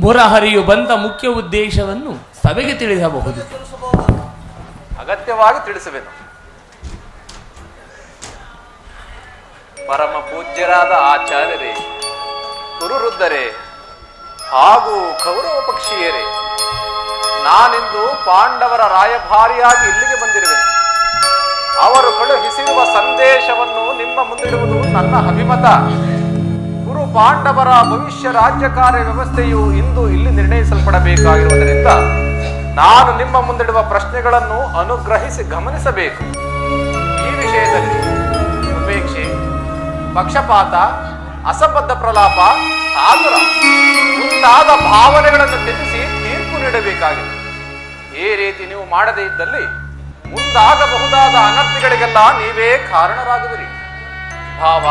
ಮುರಹರಿಯು ಬಂದ ಮುಖ್ಯ ಉದ್ದೇಶವನ್ನು ಸಭೆಗೆ ತಿಳಿಸಬಹುದು. ಅಗತ್ಯವಾಗಿ ತಿಳಿಸುವೆನು. ಪರಮ ಪೂಜ್ಯರಾದ ಆಚಾರ್ಯರೇ, ಗುರುವೃದ್ಧರೇ ಹಾಗೂ ಕೌರವ ಪಕ್ಷೀಯರೇ, ನಾನಿಂದು ಪಾಂಡವರ ರಾಯಭಾರಿಯಾಗಿ ಇಲ್ಲಿಗೆ ಬಂದಿರುವೆನು. ಅವರು ಕಳುಹಿಸಿರುವ ಸಂದೇಶವನ್ನು ನಿಮ್ಮ ಮುಂದಿಡುವುದು ನನ್ನ ಅಭಿಮತ. ಗುರು ಪಾಂಡವರ ಭವಿಷ್ಯ ರಾಜ್ಯ ಕಾರ್ಯ ವ್ಯವಸ್ಥೆಯು ಇಂದು ಇಲ್ಲಿ ನಿರ್ಣಯಿಸಲ್ಪಡಬೇಕಾಗಿರುವುದರಿಂದ ನಾನು ನಿಮ್ಮ ಮುಂದಿಡುವ ಪ್ರಶ್ನೆಗಳನ್ನು ಅನುಗ್ರಹಿಸಿ ಗಮನಿಸಬೇಕು. ಈ ವಿಷಯದಲ್ಲಿ ಉಪೇಕ್ಷೆ, ಪಕ್ಷಪಾತ, ಅಸಂಬದ್ಧ ಪ್ರಲಾಪ, ಆತುರ ಮುಂತಾದ ಭಾವನೆಗಳನ್ನು ತ್ಯಜಿಸಿ ತೀರ್ಪು ನೀಡಬೇಕಾಗಿದೆ. ಈ ರೀತಿ ನೀವು ಮಾಡದೇ ಇದ್ದಲ್ಲಿ ಮುಂದಾಗಬಹುದಾದ ಅನರ್ಥಗಳಿಗೆಲ್ಲ ನೀವೇ ಕಾರಣರಾಗುವಿರಿ. ಭಾವ,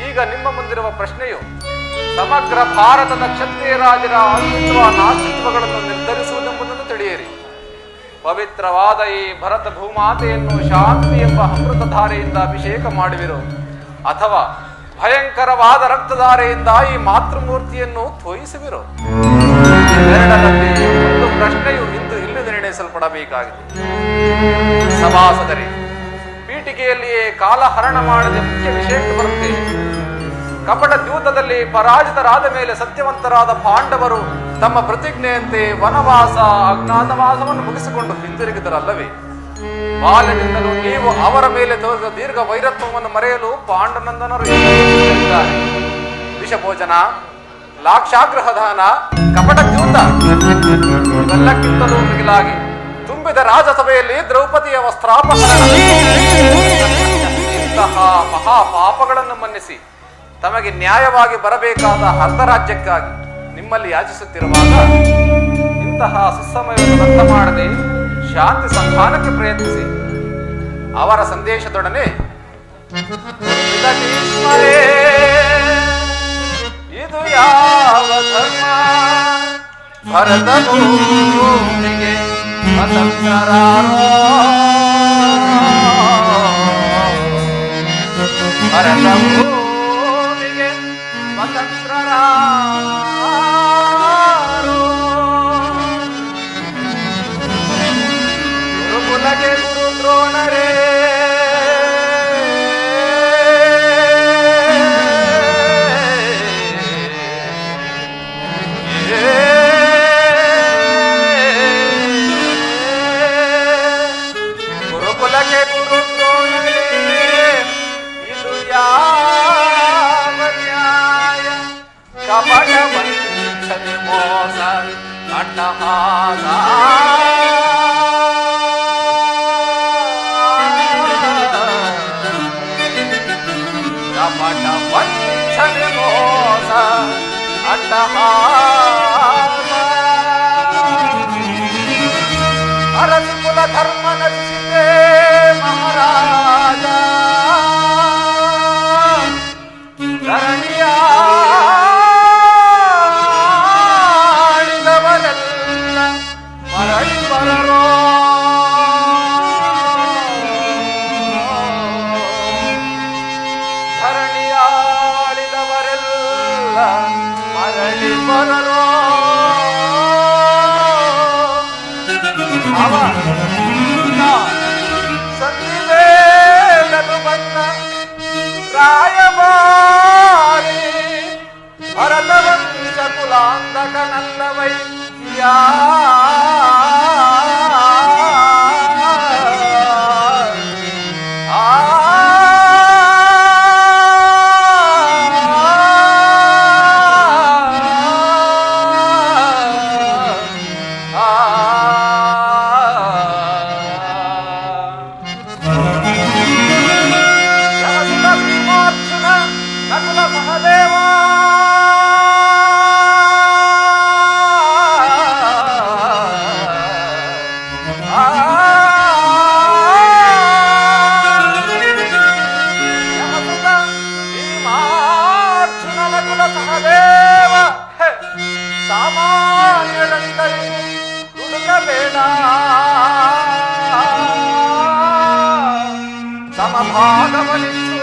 ಈಗ ನಿಮ್ಮ ಮುಂದಿರುವ ಪ್ರಶ್ನೆಯು ಸಮಗ್ರ ಭಾರತದ ಕ್ಷತ್ರಿಯ ರಾಜರ ಅಸ್ತಿತ್ವ ನಾಸ್ತಿತ್ವಗಳನ್ನು ನಿರ್ಧರಿಸುವುದೆಂಬುದನ್ನು ತಿಳಿಯಿರಿ. ಪವಿತ್ರವಾದ ಈ ಭರತ ಭೂಮಾತೆಯನ್ನು ಶಾಂತಿ ಎಂಬ ಅಮೃತಧಾರೆಯಿಂದ ಅಭಿಷೇಕ ಮಾಡುವಿರೋ ಅಥವಾ ಭಯಂಕರವಾದ ರಕ್ತಧಾರೆಯಿಂದ ಈ ಮಾತೃಮೂರ್ತಿಯನ್ನು ತೋಯಿಸುವಿರೋ? ಎರಡರಲ್ಲಿ ಒಂದು ಪ್ರಶ್ನೆಯು ಇಂದು ಇಲ್ಲಿ ನಿರ್ಣಯಿಸಲ್ಪಡಬೇಕಾಗಿದೆ. ಸಭಾಸದರೇ, ಪೀಠಿಕೆಯಲ್ಲಿಯೇ ಕಾಲಹರಣ ಮಾಡದೆ ಮುಖ್ಯ ವಿಷಯಕ್ಕೆ ಬರುತ್ತೇನೆ. ಕಪಟ ದ್ಯೂತದಲ್ಲಿ ಪರಾಜಿತರಾದ ಮೇಲೆ ಸತ್ಯವಂತರಾದ ಪಾಂಡವರು ತಮ್ಮ ಪ್ರತಿಜ್ಞೆಯಂತೆ ವನವಾಸ ಅಜ್ಞಾತವಾಸವನ್ನು ಮುಗಿಸಿಕೊಂಡು ಹಿಂದಿರುಗಿದರಲ್ಲವೇ? ಬಾಲ್ಯದಿಂದಲೂ ನೀವು ಅವರ ಮೇಲೆ ತೋರಿದ ದೀರ್ಘ ವೈರತ್ವವನ್ನು ಮರೆಯಲು ಪಾಂಡುನಂದನರು ಹೇಳಿದ್ದಾರೆ. ವಿಷಭೋಜನ, ಲಾಕ್ಷಾಗ್ರಹದಾನ, ಕಪಟ ದ್ಯೂತ ಇವೆಲ್ಲಕ್ಕಿಂತಲೂ ಮಿಗಿಲಾಗಿ ತುಂಬಿದ ರಾಜಸಭೆಯಲ್ಲಿ ದ್ರೌಪದಿಯ ವಸ್ತ್ರಾಪಹರಣ ಇಂತಹ ಮಹಾಪಾಪಗಳನ್ನು ಮನ್ನಿಸಿ ತಮಗೆ ನ್ಯಾಯವಾಗಿ ಬರಬೇಕಾದ ಅರ್ಧ ರಾಜ್ಯಕ್ಕಾಗಿ ನಿಮ್ಮಲ್ಲಿ ಯಾಚಿಸುತ್ತಿರುವಾಗ ಇಂತಹ ಸುಸಮಯವನ್ನು ವ್ಯರ್ಥ ಮಾಡದೆ ಶಾಂತಿ ಸಂಧಾನಕ್ಕೆ ಪ್ರಯತ್ನಿಸಿ. ಅವರ ಸಂದೇಶದೊಡನೆ ಇದು ಯಾವ ಧರ್ಮ, ಭರತ ಭೂಮಿಗೆ ಸ್ವತಂತ್ರರಾರೋ, ಭರತ ಭೂಮಿಗೆ ಸ್ವತಂತ್ರರಾರೋ, ಗುರುಕುಲಗೆ ಗುರು ದ್ರೋಣರೇ, ಗುರುಕುಲಕ್ಕೆ ಗುರು ದ್ರೋಣರೇ, ಇದು ಯಾವ ನ್ಯಾಯ? ಕಪಟ ವಂಚನೆ ಮೋಸ ಅಟ್ಟಹಾಸ, ಕಪಟ ವಂಚನೆ ಮೋಸ ಅಟ್ಟಹಾಸ, ಅರಸು ಕುಲ ಧರ್ಮ ನಶಿಸಿದೆ ಮಹಾರಾಜ, ಧರಣಿಯಾಳಿದವರೆಲ್ಲ ಮರಳಿ ಬರರೋ, ಧರಣಿಯಾಳಿದವರೆಲ್ಲ ಮರಳಿ ಬರರೋ. ಅವ ಸಂಧಿವೇಲನು ಬಂದ ರಾಯಭಾರಿ ಭರತವಂಶ ಕುಲಾಂಧಕನಲ್ಲವಯ್ಯ, ನಕುಲ ಸಹದೇವ ಭೀಮಾರ್ಜುನ ನಕುಲ ಸಹದೇವ ಸಾಮಾನ್ಯರಂತರಿಗೂ ಹುಡುಕಬೇಡ, ಸಮಭಾಗವನಿಸು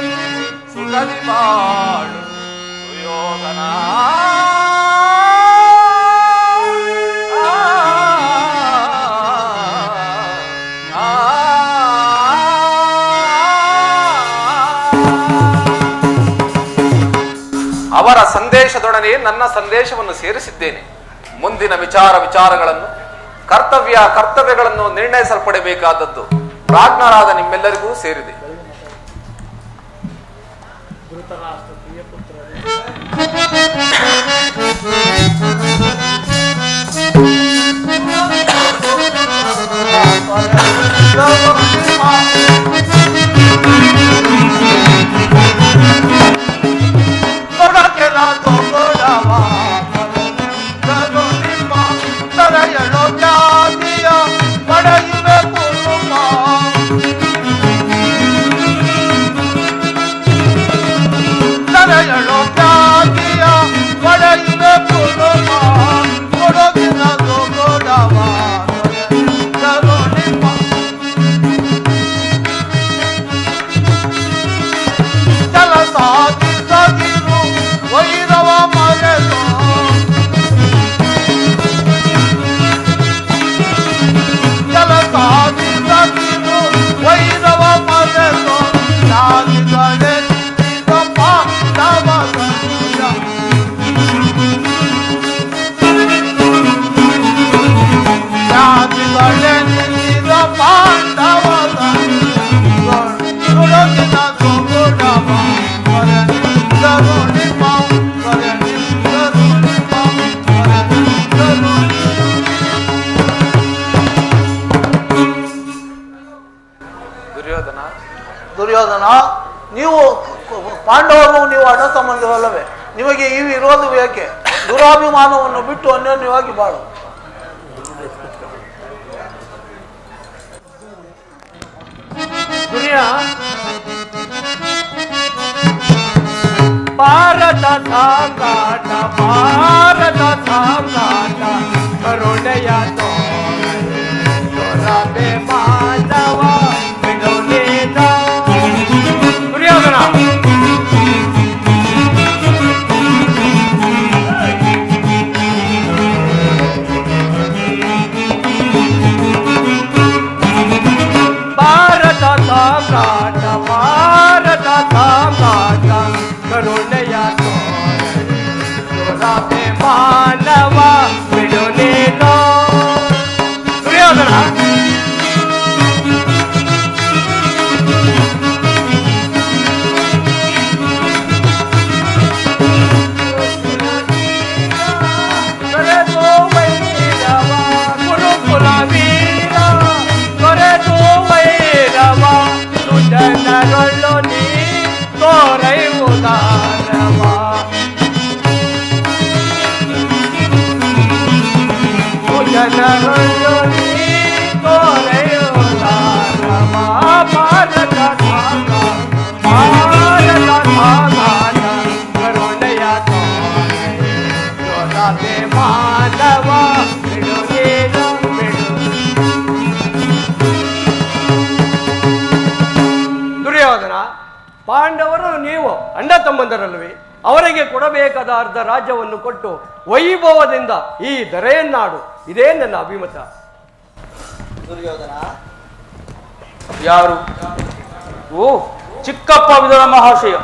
ಸುಗದಿ ಬಾಳು ಸುಯೋಧನ. ಸಂದೇಶದೊಡನೆ ನನ್ನ ಸಂದೇಶವನ್ನು ಸೇರಿಸಿದ್ದೇನೆ. ಮುಂದಿನ ವಿಚಾರಗಳನ್ನು ಕರ್ತವ್ಯಗಳನ್ನು ನಿರ್ಣಯಿಸಲ್ಪಡಬೇಕಾದದ್ದು ಪ್ರಾಜ್ಞರಾದ ನಿಮ್ಮೆಲ್ಲರಿಗೂ ಸೇರಿದೆ. ದುರ್ಯೋಧನ, ನೀವು ಪಾಂಡವರು, ನೀವು ಅಣ್ಣ ತಮ್ಮಂದಿರಲ್ಲವೇ? ನಿಮಗೆ ಈ ವಿರೋಧ ಏಕೆ? ದುರಾಭಿಮಾನವನ್ನು ಬಿಟ್ಟು ಅನ್ಯೋನ್ಯವಾಗಿ ಬಾಳು. ಭಾರತ ಸಾಮ್ರಾಟ ಕರುಣೆಯ ತೋರಬೆ ಮಾನವ ಬಿಡುನೇದ. ದುರ್ಯೋಧನ, ಭಾರತ ಸಾಮ್ರಾಟ ಕರುಣೆಯ ತೋರಬೆ ಮಾನವ ಬಿಡುನೇದ. ದುರ್ಯೋಧನ, ಜನರೊಳ್ಳು ನೀ ತೋರೈವುದಾರವ. ಜನರೊಳ್ಳು ನೀ ತೋರೈವುದಾರವ. ಭಾರತ ಕರುಣೆಯ ತೋರಬೆ ಮಾನವ ಬಿಡುಗೇನ ಬಿಡು. ದುರ್ಯೋಧನ, ಪಾಂಡವರು ನೀವು ಅಣ್ಣ ತಮ್ಮಂದರಲ್ವೇ? ಅವರಿಗೆ ಕೊಡಬೇಕಾದ ಅರ್ಧ ರಾಜ್ಯವನ್ನು ಕೊಟ್ಟು ವೈಭವದಿಂದ ಈ ದರೆಯನ್ನಾಡು. ಇದೇ ನನ್ನ ಅಭಿಮತ. ದುರ್ಯೋಧನ, ಯಾರು? ಓ, ಚಿಕ್ಕಪ್ಪ ವಿದುರ ಮಹಾಶಯ,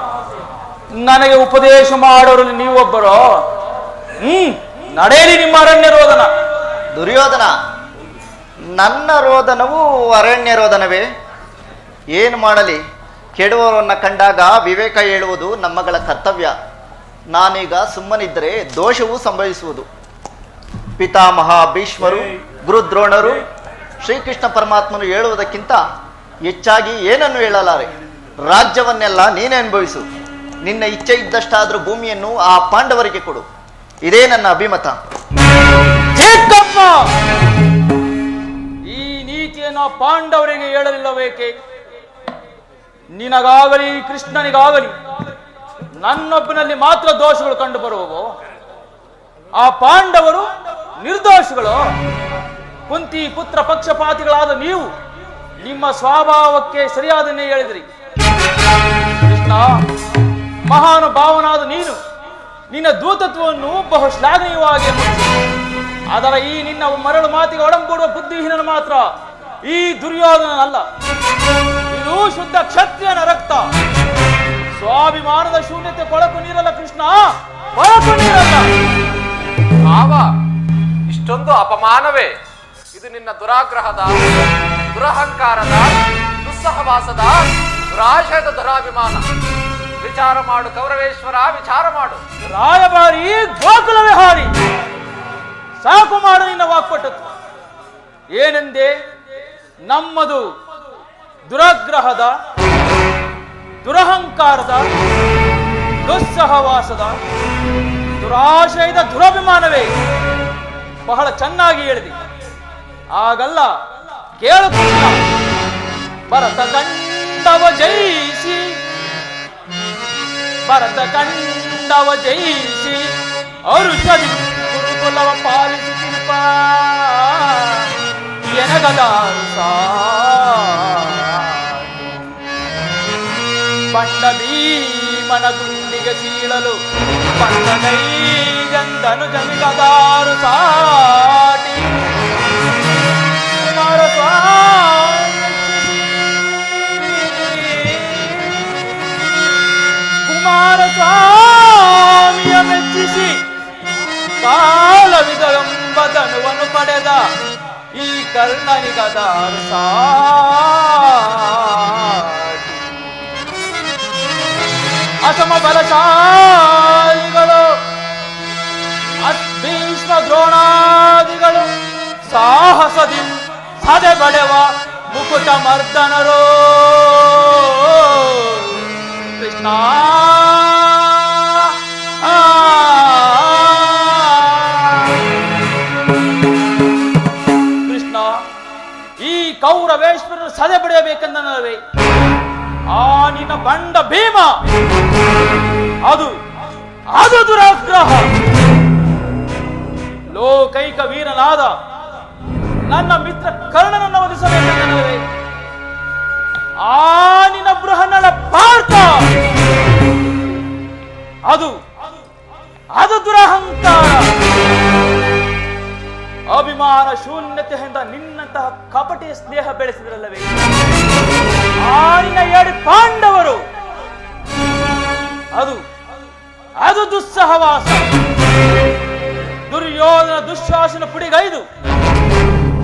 ನನಗೆ ಉಪದೇಶ ಮಾಡೋರಲ್ಲಿ ನೀವೊಬ್ಬರೋ? ನಡೆಯಲಿ ನಿಮ್ಮ ಅರಣ್ಯ ರೋದನ. ದುರ್ಯೋಧನ, ನನ್ನ ರೋದನವು ಅರಣ್ಯ ರೋದನವೇ? ಏನು ಮಾಡಲಿ, ಕೆಡುವವರನ್ನ ಕಂಡಾಗ ವಿವೇಕ ಹೇಳುವುದು ನಮ್ಮಗಳ ಕರ್ತವ್ಯ. ನಾನೀಗ ಸುಮ್ಮನಿದ್ದರೆ ದೋಷವೂ ಸಂಭವಿಸುವುದು. ಪಿತಾಮಹ ಭೀಷ್ಮರು, ಗುರುದ್ರೋಣರು, ಶ್ರೀಕೃಷ್ಣ ಪರಮಾತ್ಮನು ಹೇಳುವುದಕ್ಕಿಂತ ಹೆಚ್ಚಾಗಿ ಏನನ್ನು ಹೇಳಲಾರೆ. ರಾಜ್ಯವನ್ನೆಲ್ಲ ನೀನೇ ಅನುಭವಿಸು. ನಿನ್ನ ಇಚ್ಛೆ ಇದ್ದಷ್ಟಾದರೂ ಭೂಮಿಯನ್ನು ಆ ಪಾಂಡವರಿಗೆ ಕೊಡು. ಇದೇ ನನ್ನ ಅಭಿಮತ. ಚಿಕ್ಕಪ್ಪ, ಈ ನೀತಿಯನ್ನು ಪಾಂಡವರಿಗೆ ಹೇಳಲಿಲ್ಲಬೇಕೆ? ನಿನಗಾಗಲಿ ಕೃಷ್ಣನಿಗಾಗಲಿ ನನ್ನೊಬ್ಬನಲ್ಲಿ ಮಾತ್ರ ದೋಷಗಳು ಕಂಡು ಬರುವವು. ಆ ಪಾಂಡವರು ನಿರ್ದೋಷಗಳು. ಕುಂತಿ ಪುತ್ರ ಪಕ್ಷಪಾತಿಗಳಾದ ನೀವು ನಿಮ್ಮ ಸ್ವಭಾವಕ್ಕೆ ಸರಿಯಾದನ್ನೇ ಹೇಳಿದ್ರಿ. ಕೃಷ್ಣ, ಮಹಾನುಭಾವನಾದ ನೀನು ನಿನ್ನ ದೂತತ್ವವನ್ನು ಬಹು ಶ್ಲಾಘನೀಯವಾಗಿ ಅದರ ಈ ನಿನ್ನ ಮರಳು ಮಾತಿಗೆ ಒಡಂಬೂಡುವ ಬುದ್ಧಿಹೀನನು ಮಾತ್ರ ಈ ದುರ್ಯೋಧನನಲ್ಲ. ಇದು ಶುದ್ಧ ಕ್ಷತ್ರಿಯನ ರಕ್ತ. ಸ್ವಾಭಿಮಾನದ ಶೂನ್ಯತೆ ಕೊಳಕು ನೀರಲ್ಲ ಕೃಷ್ಣ. ಕೊಳಕು ನೀರಲ್ಲ. ಭಾವ, ಇಷ್ಟೊಂದು ಅಪಮಾನವೇ? ಇದು ನಿನ್ನ ದುರಾಗ್ರಹದ, ದುರಹಂಕಾರದ, ದುಸ್ಸಹವಾಸದ, ದುರಾಶಯದ ದುರಾಭಿಮಾನ. ವಿಚಾರ ಮಾಡು ಕೌರವೇಶ್ವರ, ವಿಚಾರ ಮಾಡು. ರಾಯಭಾರಿ ಗೋಕುಲ ವಿಹಾರಿ, ಸಾಕು ಮಾಡು ನಿನ್ನ ವಾಕ್ಪಟುತ್ವ. ಏನೆಂದೇ? ನಮ್ಮದು ದುರಾಗ್ರಹದ, ದುರಹಂಕಾರದ, ದುಸ್ಸಹವಾಸದ, ದುರಾಶಯದ ದುರಭಿಮಾನವೇ. ಬಹಳ ಚೆನ್ನಾಗಿ ಹೇಳಿದೆ. ಆಗಲ್ಲ, ಕೇಳುತ್ತಿಲ್ಲ. ಭರತ ಕಂಡವ ಜಯಿಸಿ, ಭರತ ಕಂಡವ ಜಯಿಸಿ ಅರುಷದಿ ಗುರುಕುಲವ ಪಾಲಿಸುತ್ತಿರುವ ಎನಗದಾರು ಬಂಡ ಭೀಮನ ಗುಂಡಿಗೆ ಸೀಳಲು ಬಂಡಗೈಗಂದನು ಜಮಿಗದಾರು ಸಾಟಿ ಕುಮಾರಸ್ವಾಮಿಯ ಮೆಚ್ಚಿಸಿ ಕಾಲವಿದೆಂಬ ಧನುವನ್ನು ಪಡೆದ ಈ ಕರ್ಣನಿಗದಾರು ಸಾಟಿ ಅಸಮ ಬಲಶಾಲಿಗಳು ಭೀಷ್ಮ ದ್ರೋಣಾದಿಗಳು ಸಾಹಸದಿ ಸದೆ ಬಡೆವ ಮುಕುಟ ಮರ್ದನರೋ ಕೃಷ್ಣ. ಕೃಷ್ಣ, ಈ ಕೌರವೇಶ್ವರನ್ನು ಸದೆ ಬಡಿಯಬೇಕೆಂದನವೇ ಆ ನಿನ್ನ ಬಂಡ ಭೀಮ? ಅದು ಅದು ದುರಾಗ್ರಹ. ಲೋಕೈಕ ವೀರನಾದ ನನ್ನ ಮಿತ್ರ ಕರ್ಣನನ್ನು ವಧಿಸಬೇಕೆಂದನವೇ ಆ ನಿನ್ನ ಬೃಹನ್ನಳ ಪಾರ್ಥ? ಅದು ಅದು ದುರಹಂಕಾರ. ಅಭಿಮಾನ ಶೂನ್ಯತೆಯಿಂದ ನಿನ್ನಂತಹ ಕಪಟಿಯ ಸ್ನೇಹ ಬೆಳೆಸಿದ್ರಲ್ಲವೇ ಆ ನಿನ್ನ 2 ಪಾಂಡವರು? ಅದು ಅದು ದುಸ್ಸಹವಾಸ. ದುರ್ಯೋಧನ ದುಶ್ಯಾಸನ ಪುಡಿಗೈದು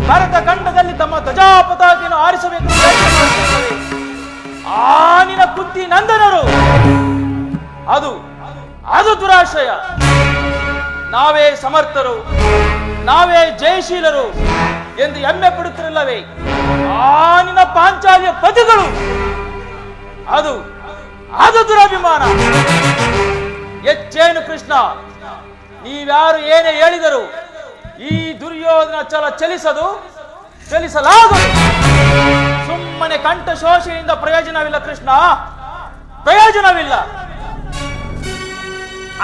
ಭರತ ಖಂಡದಲ್ಲಿ ತಮ್ಮ ಧ್ವಜಾಪತಾಕಿಯನ್ನು ಆರಿಸಬೇಕು ಆ ನಿನ್ನ ಕುಂತಿ ನಂದನರು. ಅದು ಅದು ದುರಾಶಯ. ನಾವೇ ಸಮರ್ಥರು, ನಾವೇ ಜಯಶೀಲರು ಎಂದು ಹೆಮ್ಮೆ ಪಡುತ್ತಿರಲ್ಲವೇ ಆ ನಿನ್ನ ಪಾಂಚಾಲಿಯ ಪತಿಗಳು? ಅದು ಅದು ದುರಭಿಮಾನ. ಹೆಚ್ಚೇನು ಕೃಷ್ಣ, ನೀವ್ಯಾರು ಏನೇ ಹೇಳಿದರು ಈ ದುರ್ಯೋಧನ ಛಲ ಚಲಿಸಲಾಗದು. ಸುಮ್ಮನೆ ಕಂಠ ಶೋಷೆಯಿಂದ ಪ್ರಯೋಜನವಿಲ್ಲ ಕೃಷ್ಣ, ಪ್ರಯೋಜನವಿಲ್ಲ.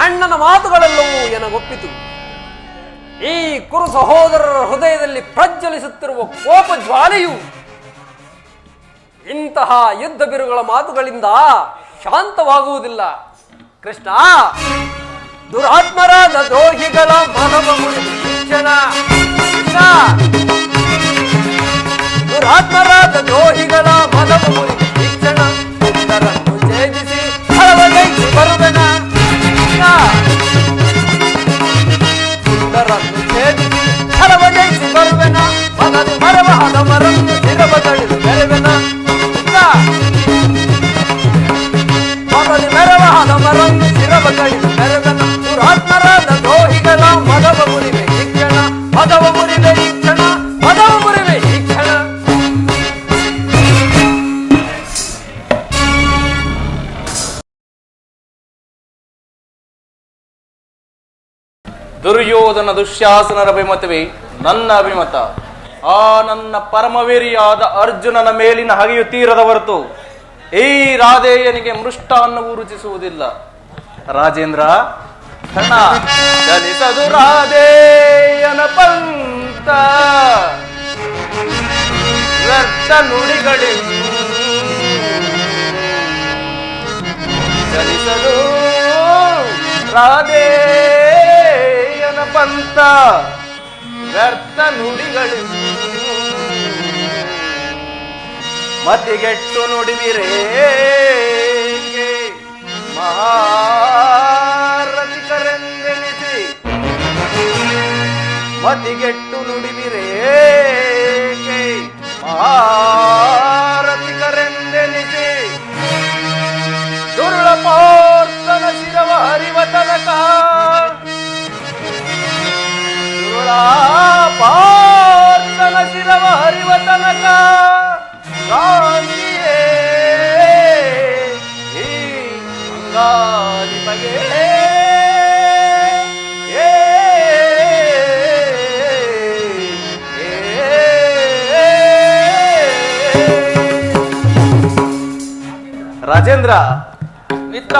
ಅಣ್ಣನ ಮಾತುಗಳೆಲ್ಲವೂ ಎನಗೊಪ್ಪಿತು. ಈ ಕುರು ಸಹೋದರರ ಹೃದಯದಲ್ಲಿ ಪ್ರಜ್ವಲಿಸುತ್ತಿರುವ ಕೋಪ ಜ್ವಾಲೆಯು ಇಂತಹ ಯುದ್ಧ ಬಿರುಗಳ ಮಾತುಗಳಿಂದ ಶಾಂತವಾಗುವುದಿಲ್ಲ. ಕೃಷ್ಣ, ದುರಾತ್ಮರಾದ ದ್ರೋಹಿಗಳ ಮನವ ಮುರಿದು ಶಿಕ್ಷಣ, ದುರಾತ್ಮರಾದ ದ್ರೋಹಿಗಳ ಮನವ ಮುರಿದು ಶಿಕ್ಷಣ, ಇದರನ್ನು ಛೇದಿಸಿ ಹರವಗೈಸಿ ಬರುವೆನ, ಇದರನ್ನು ಛೇದಿಸಿ ಹರವಗೈಸಿ ಬರುವೆನ, ಮನದಿ ಮರವ ಹದಮರನ್ನು ಶಿರವ ತಡೆದು ಬೆರೆವೆನ, ಮನದಿ ಮೆರವ ಹದಮರನ್ನು ಶಿರವ ತಡೆದು ಬೆರೆವೆನ, ದುರಾತ್ಮರಾದ ದ್ರೋಹಿಗಳ ಮದವ ಮುರಿವೆ ಈ ಕ್ಷಣ, ಮದವ ಮುರಿವೆ ಈ ಕ್ಷಣ, ಮದವ ಮುರಿವೆ ಈ ಕ್ಷಣ. ದುರ್ಯೋಧನ ದುಶ್ಯಾಸನರ ಅಭಿಮತವೇ ನನ್ನ ಅಭಿಮತ. ಆ ನನ್ನ ಪರಮವೀರಿಯಾದ ಅರ್ಜುನನ ಮೇಲಿನ ಹಗೆಯು ತೀರದ ಹೊರತು ಈ ರಾಧೇಯನಿಗೆ ಮೃಷ್ಟಾನ್ನವೂ ರುಚಿಸುವುದಿಲ್ಲ. ರಾಜೇಂದ್ರ, ಕರ್ಣ, ಚಲಿಸದು ರಾಧೇಯನ ಪಂಥ, ವ್ಯರ್ಥ ನುಡಿಗಳಿಂದ ಚಲಿಸದು ರಾಧೇಯನ ಪಂಥ, ವ್ಯರ್ಥ ನುಡಿಗಳಿಂದ ಮತಿಗೆಟ್ಟು ನುಡಿವಿರೇ ಮಹಾರಥಿಕರೆಂದು ಮತಿಗೆಟ್ಟು ನುಡಿದಿರೇಕೆ ಮಾರತಿಕರೆಂದೆನಿಸಿ ದುರುಳ ಪಾರ್ಥನ ಶಿರವ ಹರಿವ ತನಕ ದುರುಳ ಪಾರ್ಥನ ಶಿರವ ಹರಿವ ತನಕ ಶಾಂತಿಯೇ ಈ ಅಂಗಾಧಿಪಗೆ ರಾಜೇಂದ್ರ ಮಿತ್ರ,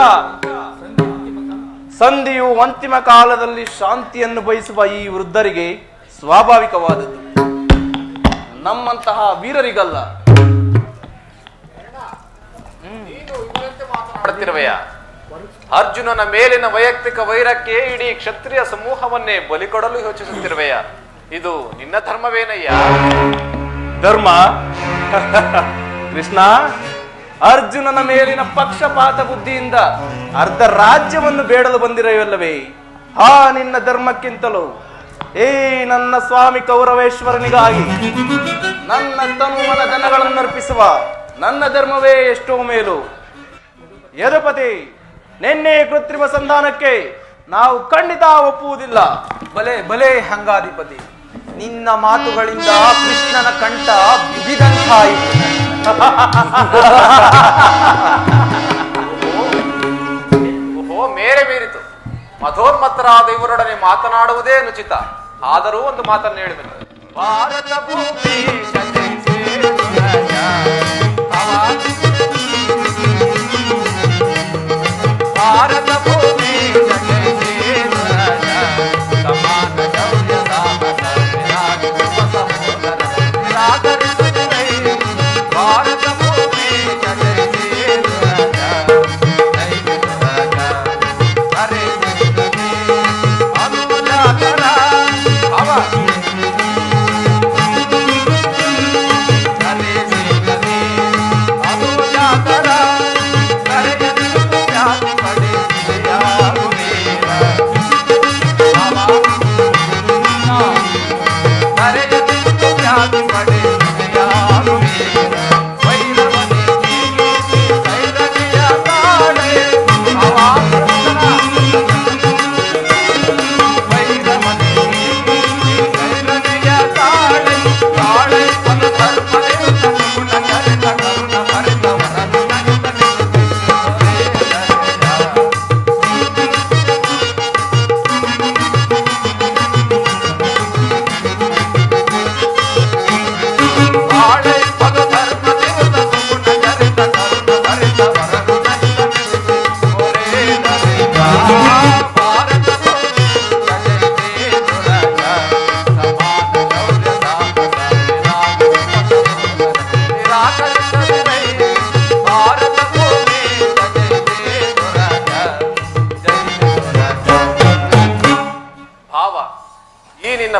ಸಂಧಿಯು ಅಂತಿಮ ಕಾಲದಲ್ಲಿ ಶಾಂತಿಯನ್ನು ಬಯಸುವ ಈ ವೃದ್ಧರಿಗೆ ಸ್ವಾಭಾವಿಕವಾದದ್ದು, ನಮ್ಮಂತಹ ವೀರರಿಗಲ್ಲ. ಮಾಡುತ್ತಿರುವೆಯ ಅರ್ಜುನನ ಮೇಲಿನ ವೈಯಕ್ತಿಕ ವೈರಕ್ಕೆ ಇಡೀ ಕ್ಷತ್ರಿಯ ಸಮೂಹವನ್ನೇ ಬಲಿಕೊಡಲು ಯೋಚಿಸುತ್ತಿರುವೆಯ ಇದು ನಿನ್ನ ಧರ್ಮವೇನಯ್ಯ? ಧರ್ಮ ಕೃಷ್ಣ, ಅರ್ಜುನನ ಮೇಲಿನ ಪಕ್ಷಪಾತ ಬುದ್ಧಿಯಿಂದ ಅರ್ಧ ರಾಜ್ಯವನ್ನು ಬೇಡಲು ಬಂದಿರುವಲ್ಲವೇ? ಆ ನಿನ್ನ ಧರ್ಮಕ್ಕಿಂತಲೂ ಏ ನನ್ನ ಸ್ವಾಮಿ ಕೌರವೇಶ್ವರನಿಗಾಗಿ ನನ್ನ ತನುಮನ ಜನಗಳನ್ನು ಅರ್ಪಿಸುವ ನನ್ನ ಧರ್ಮವೇ ಎಷ್ಟೋ ಮೇಲು. ಯದುಪತಿ, ನಿನ್ನೆ ಕೃತ್ರಿಮ ಸಂಧಾನಕ್ಕೆ ನಾವು ಖಂಡಿತ ಒಪ್ಪುವುದಿಲ್ಲ. ಬಲೆ ಬಲೆ ಹಂಗಾಧಿಪತಿ, ನಿನ್ನ ಮಾತುಗಳಿಂದ ಕೃಷ್ಣನ ಕಂಠ ಬಿಗಿದಂತಾಯಿತು. ಓಹೋ, ಮೇರೆ ಮೀರಿತು. ಮಧೋನ್ಮತ್ತರಾದ ಇವರೊಡನೆ ಮಾತನಾಡುವುದೇ ಅನುಚಿತ. ಆದರೂ ಒಂದು ಮಾತನ್ನು ಹೇಳಿದರು. ಭಾರತ ಭೂಮಿ ಭಾರತ ಭೂಮಿ ಸಮಾನ ಶೌರ್ಯ ಸಾಹಸ ನಿರಾಕರಿಸುತ್ತಿದೆ. ಭಾರತ ಭೂಮಿ ಅನುಜಾತರ ಅವ ಅನುಜಾತರ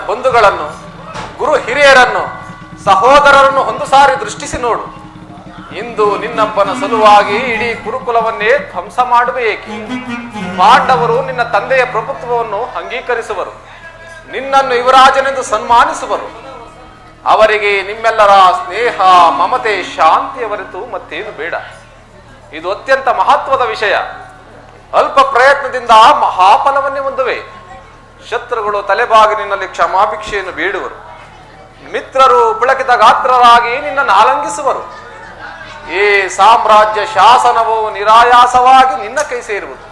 ಬಂಧುಗಳನ್ನು, ಗುರು ಹಿರಿಯರನ್ನು, ಸಹೋದರರನ್ನು ಒಂದು ಸಾರಿ ದೃಷ್ಟಿಸಿ ನೋಡು. ಇಂದು ನಿನ್ನಪ್ಪನ ಸಲುವಾಗಿ ಇಡೀ ಕುರುಕುಲವನ್ನೇ ಧ್ವಂಸ ಮಾಡುವ ಏಕೆ? ಪಾಂಡವರು ನಿನ್ನ ತಂದೆಯ ಪ್ರಭುತ್ವವನ್ನು ಅಂಗೀಕರಿಸುವರು, ನಿನ್ನನ್ನು ಯುವರಾಜನೆಂದು ಸನ್ಮಾನಿಸುವರು. ಅವರಿಗೆ ನಿಮ್ಮೆಲ್ಲರ ಸ್ನೇಹ, ಮಮತೆ, ಶಾಂತಿಯ ಹೊರತು ಮತ್ತೇನು ಬೇಡ. ಇದು ಅತ್ಯಂತ ಮಹತ್ವದ ವಿಷಯ. ಅಲ್ಪ ಪ್ರಯತ್ನದಿಂದ ಮಹಾಫಲವನ್ನೇ ಹೊಂದುವೆ. ಶತ್ರುಗಳು ತಲೆಬಾಗಿ ನಿನ್ನಲ್ಲಿ ಕ್ಷಮಾಭಿಕ್ಷೆಯನ್ನು ಬೇಡುವರು. ಮಿತ್ರರು ಪುಳಕಿತ ಗಾತ್ರರಾಗಿ ನಿನ್ನನ್ನು ಆಲಂಗಿಸುವರು. ಈ ಸಾಮ್ರಾಜ್ಯ ಶಾಸನವು ನಿರಾಯಾಸವಾಗಿ ನಿನ್ನ ಕೈ ಸೇರುವುದು.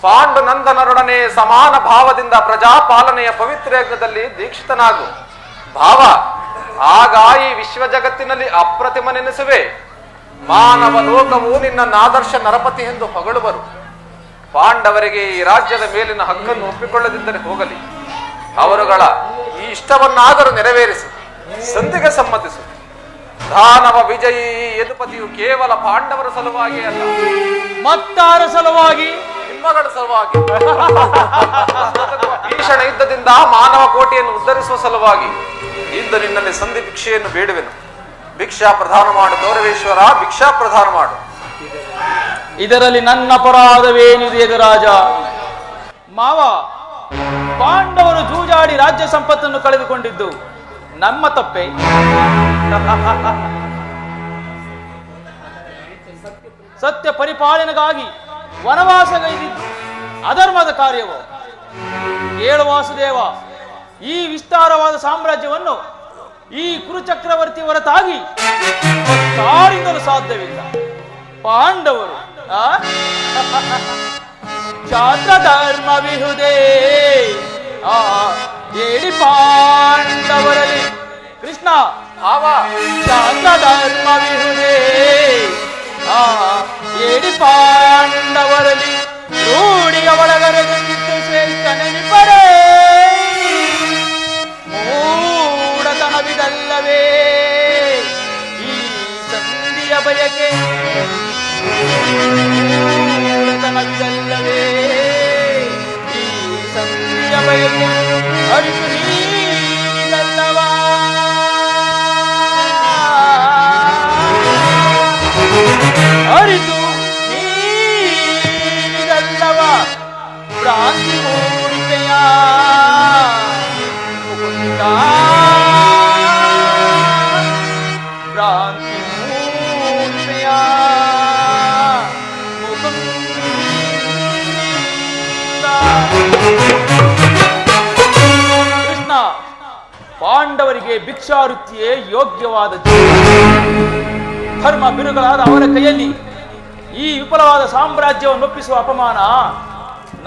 ಪಾಂಡುನಂದನರೊಡನೆ ಸಮಾನ ಭಾವದಿಂದ ಪ್ರಜಾಪಾಲನೆಯ ಪವಿತ್ರ ಯಜ್ಞದಲ್ಲಿ ದೀಕ್ಷಿತನಾಗು ಭಾವ. ಆಗ ಈ ವಿಶ್ವ ಜಗತ್ತಿನಲ್ಲಿ ಅಪ್ರತಿಮನೆನಿಸುವೆ. ಮಾನವ ಲೋಕವು ನಿನ್ನ ಆದರ್ಶ ನರಪತಿ ಎಂದು ಹೊಗಳುವರು. ಪಾಂಡವರಿಗೆ ಈ ರಾಜ್ಯದ ಮೇಲಿನ ಹಕ್ಕನ್ನು ಒಪ್ಪಿಕೊಳ್ಳದಿದ್ದರೆ ಹೋಗಲಿ. ಅವರುಗಳ ಈ ಇಷ್ಟವನ್ನಾದರೂ ನೆರವೇರಿಸು, ಸಂಧಿಗೆ ಸಮ್ಮತಿಸು. ದಾನವ ವಿಜಯಿ ಯದುಪತಿಯು ಕೇವಲ ಪಾಂಡವರ ಸಲುವಾಗಿ ಅಲ್ಲ, ಮತ್ತಾರ ಸಲುವಾಗಿ, ನಿಮ್ಮಗಳ ಸಲುವಾಗಿ, ಭೀಷಣ ಯುದ್ಧದಿಂದ ಮಾನವ ಕೋಟಿಯನ್ನು ಉದ್ಧರಿಸುವ ಸಲುವಾಗಿ ಇಂದು ನಿನ್ನಲ್ಲಿ ಸಂಧಿ ಭಿಕ್ಷೆಯನ್ನು ಬೇಡುವೆನು. ಭಿಕ್ಷಾ ಪ್ರದಾನ ಮಾಡು ಗೌರವೇಶ್ವರ, ಭಿಕ್ಷಾ ಪ್ರದಾನ ಮಾಡು. ಇದರಲ್ಲಿ ನನ್ನ ಅಪರಾಧವೇನಿದೆ ಯದುರಾಜ? ಮಾವ, ಪಾಂಡವರು ಜೂಜಾಡಿ ರಾಜ್ಯ ಸಂಪತ್ತನ್ನು ಕಳೆದುಕೊಂಡಿದ್ದು ನಮ್ಮ ತಪ್ಪೆ? ಸತ್ಯ ಪರಿಪಾಲನೆಗಾಗಿ ವನವಾಸಗೈದಿದ್ದು ಅಧರ್ಮದ ಕಾರ್ಯವು? ಏಳು ವಾಸುದೇವ, ಈ ವಿಸ್ತಾರವಾದ ಸಾಮ್ರಾಜ್ಯವನ್ನು ಈ ಕುರುಚಕ್ರವರ್ತಿ ಹೊರತಾಗಿ ಯಾರಿಂದಲೂ ಸಾಧ್ಯವಿಲ್ಲ. ಪಾಂಡವರು ಚಾತ್ರ ಧರ್ಮವಿಹುದೇ ಏಳಿ ಪಾಂಡವರಲ್ಲಿ ಕೃಷ್ಣ ಚಾತ್ರ ಧರ್ಮವಿಹುದೇ ಏಳಿ ಪಾಂಡವರಲ್ಲಿ ರೂಢಿಯ ಒಳಗರೆದಂದಿತ್ತು ಶ್ರೇಷ್ಠ ನೆನಪರೇ ಮೂಢತನವಿದಲ್ಲವೇ ಈ ಸಂಧಿಯ ಬಯಕೆ? ಮೂಢತನವಿದಲ್ಲವೇ ಈ ಸಂಧಿಯ ಬಯಕೆ? ಅರಿತು ನೀನಲ್ಲವಾ ಅರಿತು ನೀನಿದಲ್ಲವ ಭ್ರಾಂತಿ ಮೂಡಿಕೆಯ ಭ್ರಾಂತಿ ಮೂಡಿಕೆಯ ಕೃಷ್ಣ, ಪಾಂಡವರಿಗೆ ಭಿಕ್ಷಾವೃತ್ತಿಯೇ ಯೋಗ್ಯವಾದ ಧರ್ಮ ಬಿರುಗಾದ ಅವರ ಕೈಯಲ್ಲಿ ಈ ವಿಫಲವಾದ ಸಾಮ್ರಾಜ್ಯವನ್ನು ಒಪ್ಪಿಸುವ ಅಪಮಾನ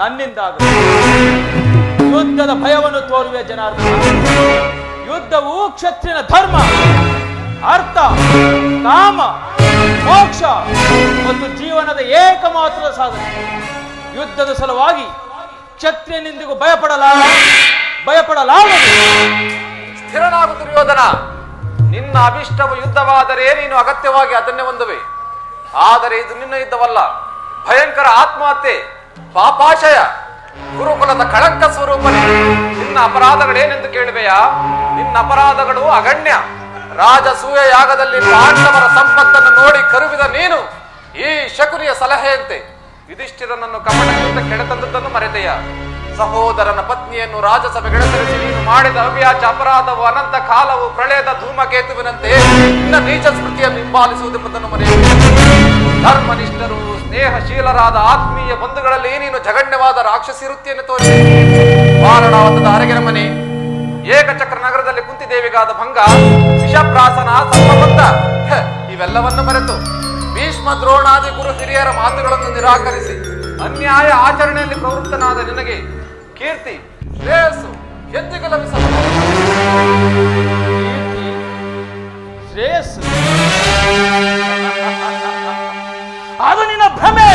ನನ್ನಿಂದಾಗ. ಯುದ್ಧದ ಭಯವನ್ನು ತೋರುವೆ ಜನಾರ್ದನ. ಯುದ್ಧವು ಕ್ಷತ್ರಿಯನ ಧರ್ಮ, ಅರ್ಥ, ಕಾಮ, ಮೋಕ್ಷ ಮತ್ತು ಜೀವನದ ಏಕಮಾತ್ರದ ಸಾಧನೆ. ಯುದ್ಧದ ಸಲುವಾಗಿ ಕ್ಷತ್ರಿಯನೆಂದಿಗೂ ಭಯಪಡಲಾಗದು. ಸ್ಥಿರನಾಗು ದುರ್ಯೋಧನ. ನಿನ್ನ ಅಭಿಷ್ಟವು ಯುದ್ಧವಾದರೆ ನೀನು ಅಗತ್ಯವಾಗಿ ಅದನ್ನೇ ಹೊಂದುವೆ. ಆದರೆ ಇದು ನಿನ್ನ ಯುದ್ಧವಲ್ಲ, ಭಯಂಕರ ಆತ್ಮಹತ್ಯೆ, ಪಾಪಾಶಯ, ಗುರುಕುಲದ ಕಳಂಕ ಸ್ವರೂಪನೇ. ನಿನ್ನ ಅಪರಾಧಗಳೇನೆಂದು ಕೇಳುವೆಯಾ? ನಿನ್ನ ಅಪರಾಧಗಳು ಅಗಣ್ಯ. ರಾಜಸೂಯ ಯಾಗದಲ್ಲಿ ಪಾಂಡವರ ಸಂಪತ್ತನ್ನು ನೋಡಿ ಕರುವಿದ ನೀನು ಈ ಶಕುನಿಯ ಸಲಹೆಯಂತೆ ಯುಧಿಷ್ಠಿರನನ್ನು ಕಪಟದಿಂದ ಕೆಳತಂದದ್ದನ್ನು ಮರೆತೆಯ? ಸಹೋದರನ ಪತ್ನಿಯನ್ನು ರಾಜಸಭೆಗೆಳೆತರಿಸಿ ನೀನು ಮಾಡಿದ ಅವ್ಯಾಜ ಅಪರಾಧವು ಅನಂತ ಕಾಲವು ಪ್ರಳಯದ ಧೂಮಕೇತುವಿನಂತೆ ನಿನ್ನ ನೀಚ ಸ್ಮೃತಿಯನ್ನು ಹಿಂಬಾಲಿಸುವುದೆಂಬುದನ್ನು ಮರೆಯುವುದು. ಧರ್ಮನಿಷ್ಠರು ಸ್ನೇಹಶೀಲರಾದ ಆತ್ಮೀಯ ಬಂಧುಗಳಲ್ಲಿ ನೀನು ಜಗಣ್ಯವಾದ ರಾಕ್ಷಸಿ ವೃತ್ತಿಯನ್ನು ತೋರಿದೆ. ವಾರಣಾವತದ ಅರಗಿನ ಮನೆ, ಏಕಚಕ್ರ ನಗರದಲ್ಲಿ ಕುಂತಿದೇವಿಗಾದ ಭಂಗ, ವಿಷಪ್ರಾಸನ, ಸರ್ವಬಂಧ ಇವೆಲ್ಲವನ್ನು ಮರೆತು ಭೀಷ್ಮ ದ್ರೋಣಾದಿ ಗುರು ಹಿರಿಯರ ಮಾತುಗಳನ್ನು ನಿರಾಕರಿಸಿ ಅನ್ಯಾಯ ಆಚರಣೆಯಲ್ಲಿ ಪ್ರವೃತ್ತನಾದ ನಿನಗೆ ಕೀರ್ತಿ ಶ್ರೇಯಸ್ಸು ಎಂದಿಗೂ ಲಭಿಸಬಹುದು. ಶ್ರೇಯಸ್ಸು ಅದು ನಿನ್ನ ಭ್ರಮೆ.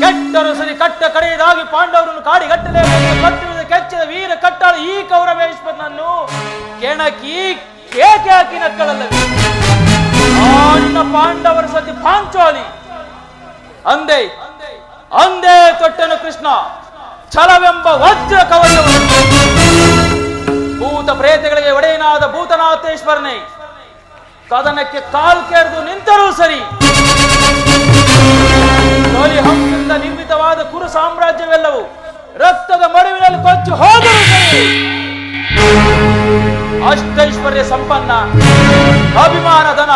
ಕೆಟ್ಟರು ಸರಿ ಕಟ್ಟ ಕಡೆಯದಾಗಿ ಪಾಂಡವರನ್ನು ಕಾಡಿಗಟ್ಟಲೆ ಕಟ್ಟುವುದು ಕೆಚ್ಚದ ವೀರ ಕಟ್ಟಾಳ ಈ ಕೌರವೇಶ್ವರನನ್ನು ಕೆಣಕಿ ಕೇಕೆ ಹಾಕಿ ನಕ್ಕಳಲ್ಲವೇ? ನಿನ್ನ ಪಾಂಡವರ ಸತಿ ಪಾಂಚಾಲಿ ಅಂದೇ ತೊಟ್ಟನು ಕೃಷ್ಣ ಛಲವೆಂಬ ವಜ್ರ ಕವಚವನ್ನು. ಭೂತ ಪ್ರೇತಗಳಿಗೆ ಒಡೆಯನಾದ ಭೂತನಾಥೇಶ್ವರನೇ ಕದನಕ್ಕೆ ಕಾಲು ಕೆರೆದು ನಿಂತರೂ ಸರಿ, ಹಂಸದಿಂದ ನಿರ್ಮಿತವಾದ ಕುರು ಸಾಮ್ರಾಜ್ಯವೆಲ್ಲವೂ ರಕ್ತದ ಮಡುವಿನಲ್ಲಿ ಕೊಚ್ಚಿ ಹೋದರೂ ಸರಿ, ಅಷ್ಟೈಶ್ವರ್ಯ ಸಂಪನ್ನ ಅಭಿಮಾನ ಧನ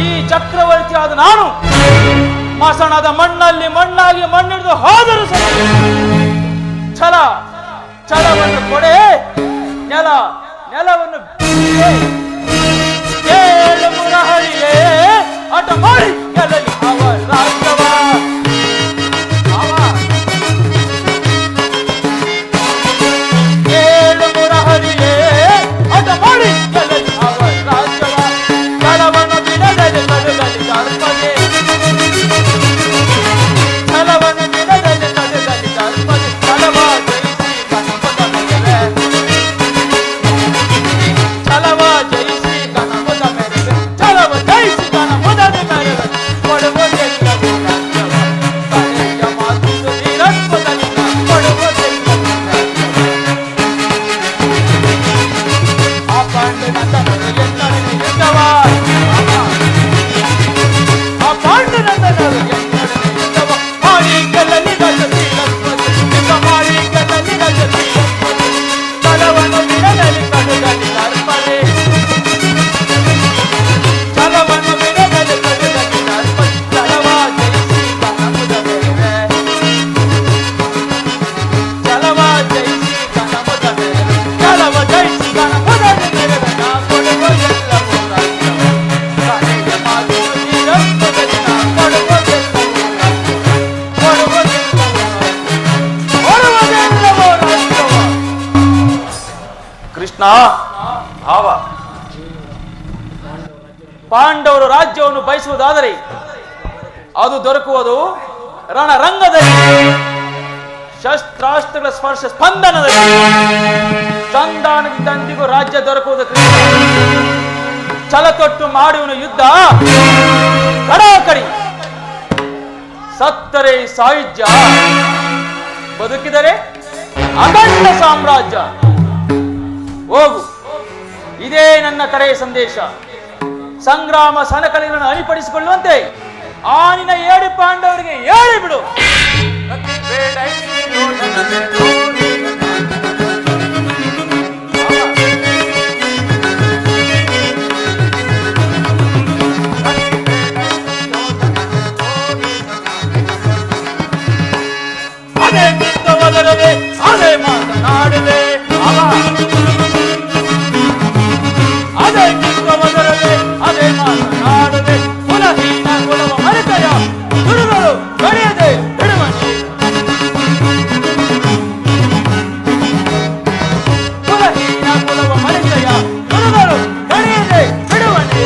ಈ ಚಕ್ರವರ್ತಿಯಾದ ನಾನು ಮಸಣದ ಮಣ್ಣಲ್ಲಿ ಮಣ್ಣಾಗಿ ಮಣ್ಣಿಡಿದು ಹೋದರೂ ಸರಿ, ಛಲವನ್ನು ಕೊಡೆ, ನೆಲವನ್ನು ಏಳು ಮುರಹರಿಯೇ ಹಠ ಮಾಡಿ ಗೆಲ್ಲಲಿ ಅವ ರಾಜ್ಯವ. ಏಳು ಮುರಹರಿಯೇ ಹಠ ಮಾಡಿ ಗೆಲ್ಲಲಿ ಅವ ರಾಜ್ಯವ. ಛಲವನ್ನು ಬಿಡದಲ್ಲಿ ಕಡುಗಲಿ ಜಾರ್ಪದೆ, ಛಲವನ್ನು ಬಿಡದಲ್ಲಿ ಕಡುಗಲಿ ಜಾರ್ಪದೆ. ಛಲವ ಜಯಿಸಿ ಗಣಪದ ಮೆರೆವೆ, ಛಲವ ಜಯಿಸಿ ಗಣಪದ ಮೆರೆವೆ, ಛಲವ ಜಯಿಸಿ ಗಣಪದ ಮೆರೆವೆ. ಭಾವ, ಪಾಂಡವರು ರಾಜ್ಯವನ್ನು ಬಯಸುವುದಾದರೆ ಅದು ದೊರಕುವುದು ರಣರಂಗದಲ್ಲಿ, ಶಸ್ತ್ರಾಸ್ತ್ರಗಳ ಸ್ಪರ್ಶ ಸ್ಪಂದನದಲ್ಲಿ. ಸಂಧಾನದಿಂದಿಗೂ ರಾಜ್ಯ ದೊರಕುವುದು ಕೃಷ್ಣ. ಛಲತೊಟ್ಟು ಮಾಡುವನು ಯುದ್ಧ ಕಡಾಕಡಿ. ಸತ್ತರೆ ಸಾಯುಜ್ಯ, ಬದುಕಿದರೆ ಅಖಂಡ ಸಾಮ್ರಾಜ್ಯ. ಹೋಗು, ಇದೇ ನನ್ನ ಕಡೆಯ ಸಂದೇಶ. ಸಂಗ್ರಾಮ ಸನಕಲಿಗಳನ್ನು ಅಣಿಪಡಿಸಿಕೊಳ್ಳುವಂತೆ ಆ ನಿನ್ನ 7 ಪಾಂಡವರಿಗೆ ಹೇಳಿಬಿಡು. ಅದೇ ಚಿತ್ತವದರದೆ ಅದೇ ಮಾತನಾಡುವೆ, ಅದೇ ಚಿತ್ತವದರದೆ ಅದೇ ಮಾತನಾಡುವೆ. ಕುಲಹೀನ ಕುಲವ ಮರೆತೆಯ ಗುರುಗಳು ಬರೆಯದೆ ಬಿಡುವನೆ. ಕುಲಹೀನ ಕುಲವ ಮರೆತೆಯ ಗುರುಗಳು ಬರೆಯದೆ ಬಿಡುವನೆ.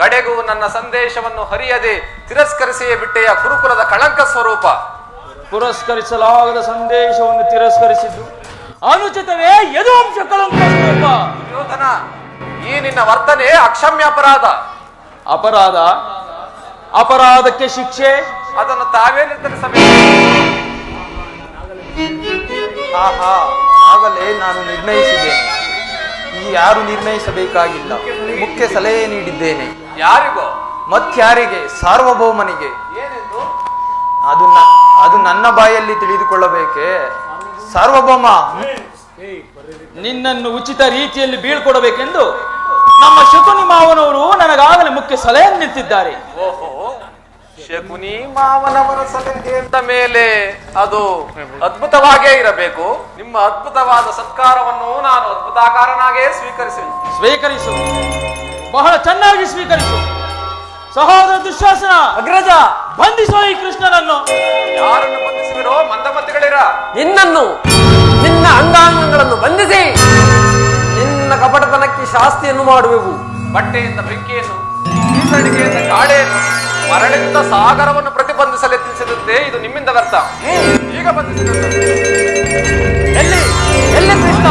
ಕಡೆಗೂ ನನ್ನ ಸಂದೇಶವನ್ನು ಹರಿಯದೆ ತಿರಸ್ಕರಿಸಿಯೇ ಬಿಟ್ಟೆಯ ಕುರುಕುಲದ ಕಳಂಕ ಸ್ವರೂಪ. ಪುರಸ್ಕರಿಸಲಾಗದ ಸಂದೇಶವನ್ನು ತಿರಸ್ಕರಿಸಿದ್ದು ಅನುಚಿತವೇ ಯದುವಂಶ ಕಳಂಕ ಸ್ವರೂಪ. ದುರ್ಯೋಧನ, ಈ ನಿನ್ನ ವರ್ತನೆ ಅಕ್ಷಮ್ಯ ಅಪರಾಧ. ಅಪರಾಧ, ಅಪರಾಧಕ್ಕೆ ಶಿಕ್ಷೆ ಅದನ್ನು ತಾವೇ ನಿರ್ಧರಿಸಬೇಕು. ಆಹಾ, ಆಗಲೇ ನಾನು ನಿರ್ಣಯಿಸಿದ್ದೇನೆ. ಈ ಯಾರು ನಿರ್ಣಯಿಸಬೇಕಾಗಿಲ್ಲ, ಮುಖ್ಯ ಸಲಹೆ ನೀಡಿದ್ದೇನೆ. ಯಾರಿಗೋ? ಮತ್ಯಾರಿಗೆ? ಸಾರ್ವಭೌಮನಿಗೆ. ಏನೆಂದು? ಅದು ನನ್ನ ಬಾಯಲ್ಲಿ ತಿಳಿದುಕೊಳ್ಳಬೇಕೆ? ಸಾರ್ವಭೌಮ, ನಿನ್ನನ್ನು ಉಚಿತ ರೀತಿಯಲ್ಲಿ ಬೀಳ್ಕೊಡಬೇಕೆಂದು ನಮ್ಮ ಶಕುನಿ ಮಾವನವರು ನನಗಾಗಲೇ ಮುಖ್ಯ ಸಲಹೆ ನಿಂತಿದ್ದಾರೆ. ಓಹೋ, ಶಕುನಿ ಮಾವನವರ ಸಲಹೆ ಅಂತ ಮೇಲೆ ಅದು ಅದ್ಭುತವಾಗೇ ಇರಬೇಕು. ನಿಮ್ಮ ಅದ್ಭುತವಾದ ಸತ್ಕಾರವನ್ನು ನಾನು ಅದ್ಭುತಾಕಾರನಾಗೇ ಸ್ವೀಕರಿಸು, ಬಹಳ ಚೆನ್ನಾಗಿ ಸ್ವೀಕರಿಸು. ಸಹೋದರ ದುಶ್ಯಾಸನ, ಅಗ್ರಜ, ಬಂಧಿಸುವ ಈ ಕೃಷ್ಣನನ್ನು. ಯಾರನ್ನು ಬಂಧಿಸುವಿರೋ ಮಂದಮತಿಗಳಿರ? ನಿನ್ನನ್ನು, ನಿನ್ನ ಅಂಗಾಂಗಗಳನ್ನು ಬಂಧಿಸಿ ನಿನ್ನ ಕಪಟತನಕ್ಕೆ ಶಾಸ್ತಿಯನ್ನು ಮಾಡುವೆವು. ಬಟ್ಟೆಯಿಂದ ಬೆಂಕಿಯನ್ನು, ಬೀಸಣಿಗೆಯಿಂದ ಕಾಡೆಯನ್ನು, ಮರಳಿಂದ ಸಾಗರವನ್ನು ಪ್ರತಿಬಂಧಿಸಲು ಯತ್ನಿಸಿದಂತೆ ಇದು ನಿಮ್ಮಿಂದ ವ್ಯರ್ಥ. ಈಗ ಬಂಧಿಸಿದಂತೆ ಎಲ್ಲಿ ಎಲ್ಲಿ ಕೃಷ್ಣ,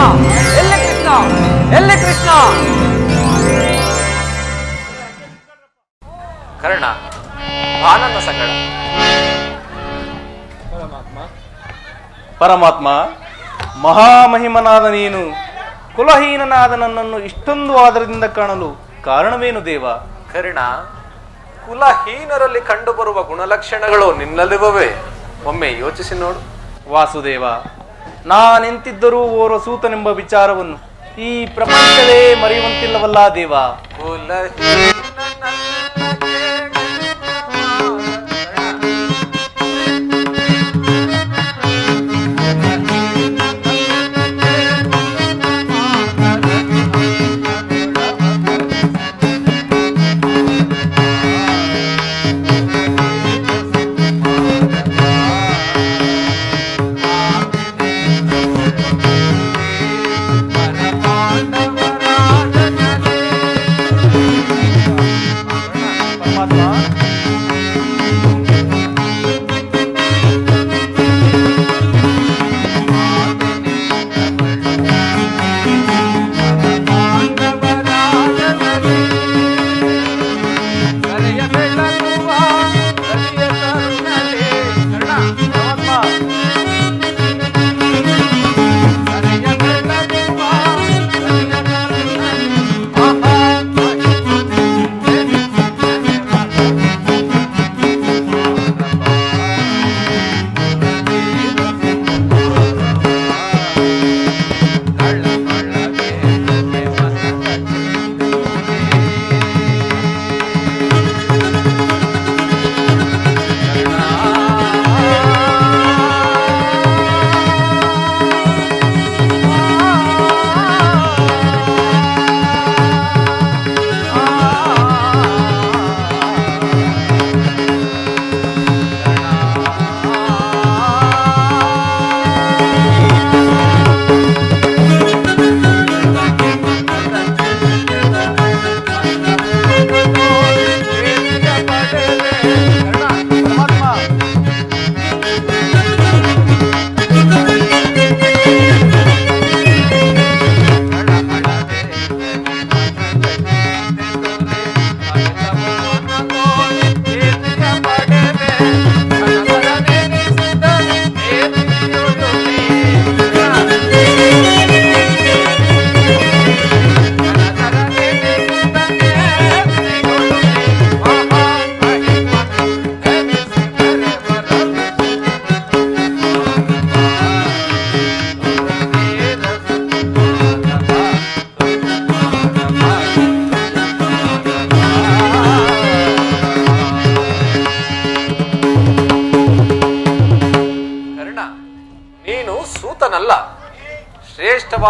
ಎಲ್ಲಿ ಕೃಷ್ಣ, ಎಲ್ಲಿ ಕೃಷ್ಣ? ಕರ್ಣ, ಆನಂದ ಸಂಗಡ. ಪರಮಾತ್ಮ, ಮಹಾಮಹಿಮನಾದ ನೀನು ಕುಲಹೀನನಾದ ನನ್ನನ್ನು ಇಷ್ಟೊಂದು ಆದರದಿಂದ ಕಾಣಲು ಕಾರಣವೇನು ದೇವ? ಕರ್ಣ, ಕುಲಹೀನರಲ್ಲಿ ಕಂಡುಬರುವ ಗುಣಲಕ್ಷಣಗಳು ನಿನ್ನಲ್ಲಿರುವವೇ? ಒಮ್ಮೆ ಯೋಚಿಸಿ ನೋಡು. ವಾಸುದೇವ, ನಾನೆಂತಿದ್ದರೂ ಓರ್ವ ಸೂತನೆಂಬ ವಿಚಾರವನ್ನು ಈ ಪ್ರಪಂಚವೇ ಮರೆಯುವಂತಿಲ್ಲವಲ್ಲ ದೇವ.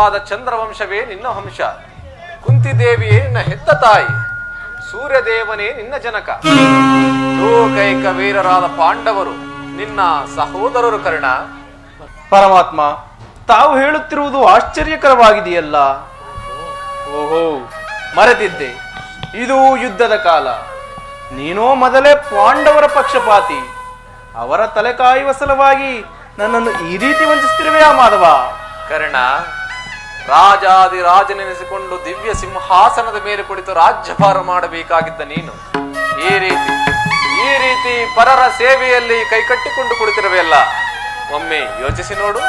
ಪವಿತ್ರವಾದ ಚಂದ್ರವಂಶವೇ ನಿನ್ನ ವಂಶ, ಕುಂತಿದೇವಿಯೇ ನಿನ್ನ ಹೆತ್ತ ತಾಯಿ, ಸೂರ್ಯದೇವನೇ ನಿನ್ನ ಜನಕ, ಲೋಕೈಕ ವೀರರಾದ ಪಾಂಡವರು ನಿನ್ನ ಸಹೋದರರು ಕರ್ಣ. ಪರಮಾತ್ಮ, ತಾವು ಹೇಳುತ್ತಿರುವುದು ಆಶ್ಚರ್ಯಕರವಾಗಿದೆಯಲ್ಲ. ಓಹೋ, ಮರೆತಿದ್ದೆ, ಇದು ಯುದ್ಧದ ಕಾಲ. ನೀನೋ ಮೊದಲೇ ಪಾಂಡವರ ಪಕ್ಷಪಾತಿ. ಅವರ ತಲೆ ಕಾಯುವ ಸಲುವಾಗಿ ನನ್ನನ್ನು ಈ ರೀತಿ ವಂಚಿಸುತ್ತಿರುವೆಯಾ ಮಾಧವ? ಕರ್ಣ, ರಾಜಾದಿರಾಜನೆನಿಸಿಕೊಂಡು ದಿವ್ಯ ಸಿಂಹಾಸನದ ಮೇಲೆ ಕುಳಿತು ರಾಜ್ಯಭಾರ ಮಾಡಬೇಕಾಗಿದ್ದ ನೀನು ಈ ರೀತಿ ಪರರ ಸೇವೆಯಲ್ಲಿ ಕೈಕಟ್ಟಿಕೊಂಡು ಕುಳಿತಿರುವೆಯಲ್ಲ, ಒಮ್ಮೆ ಯೋಚಿಸಿ ನೋಡು.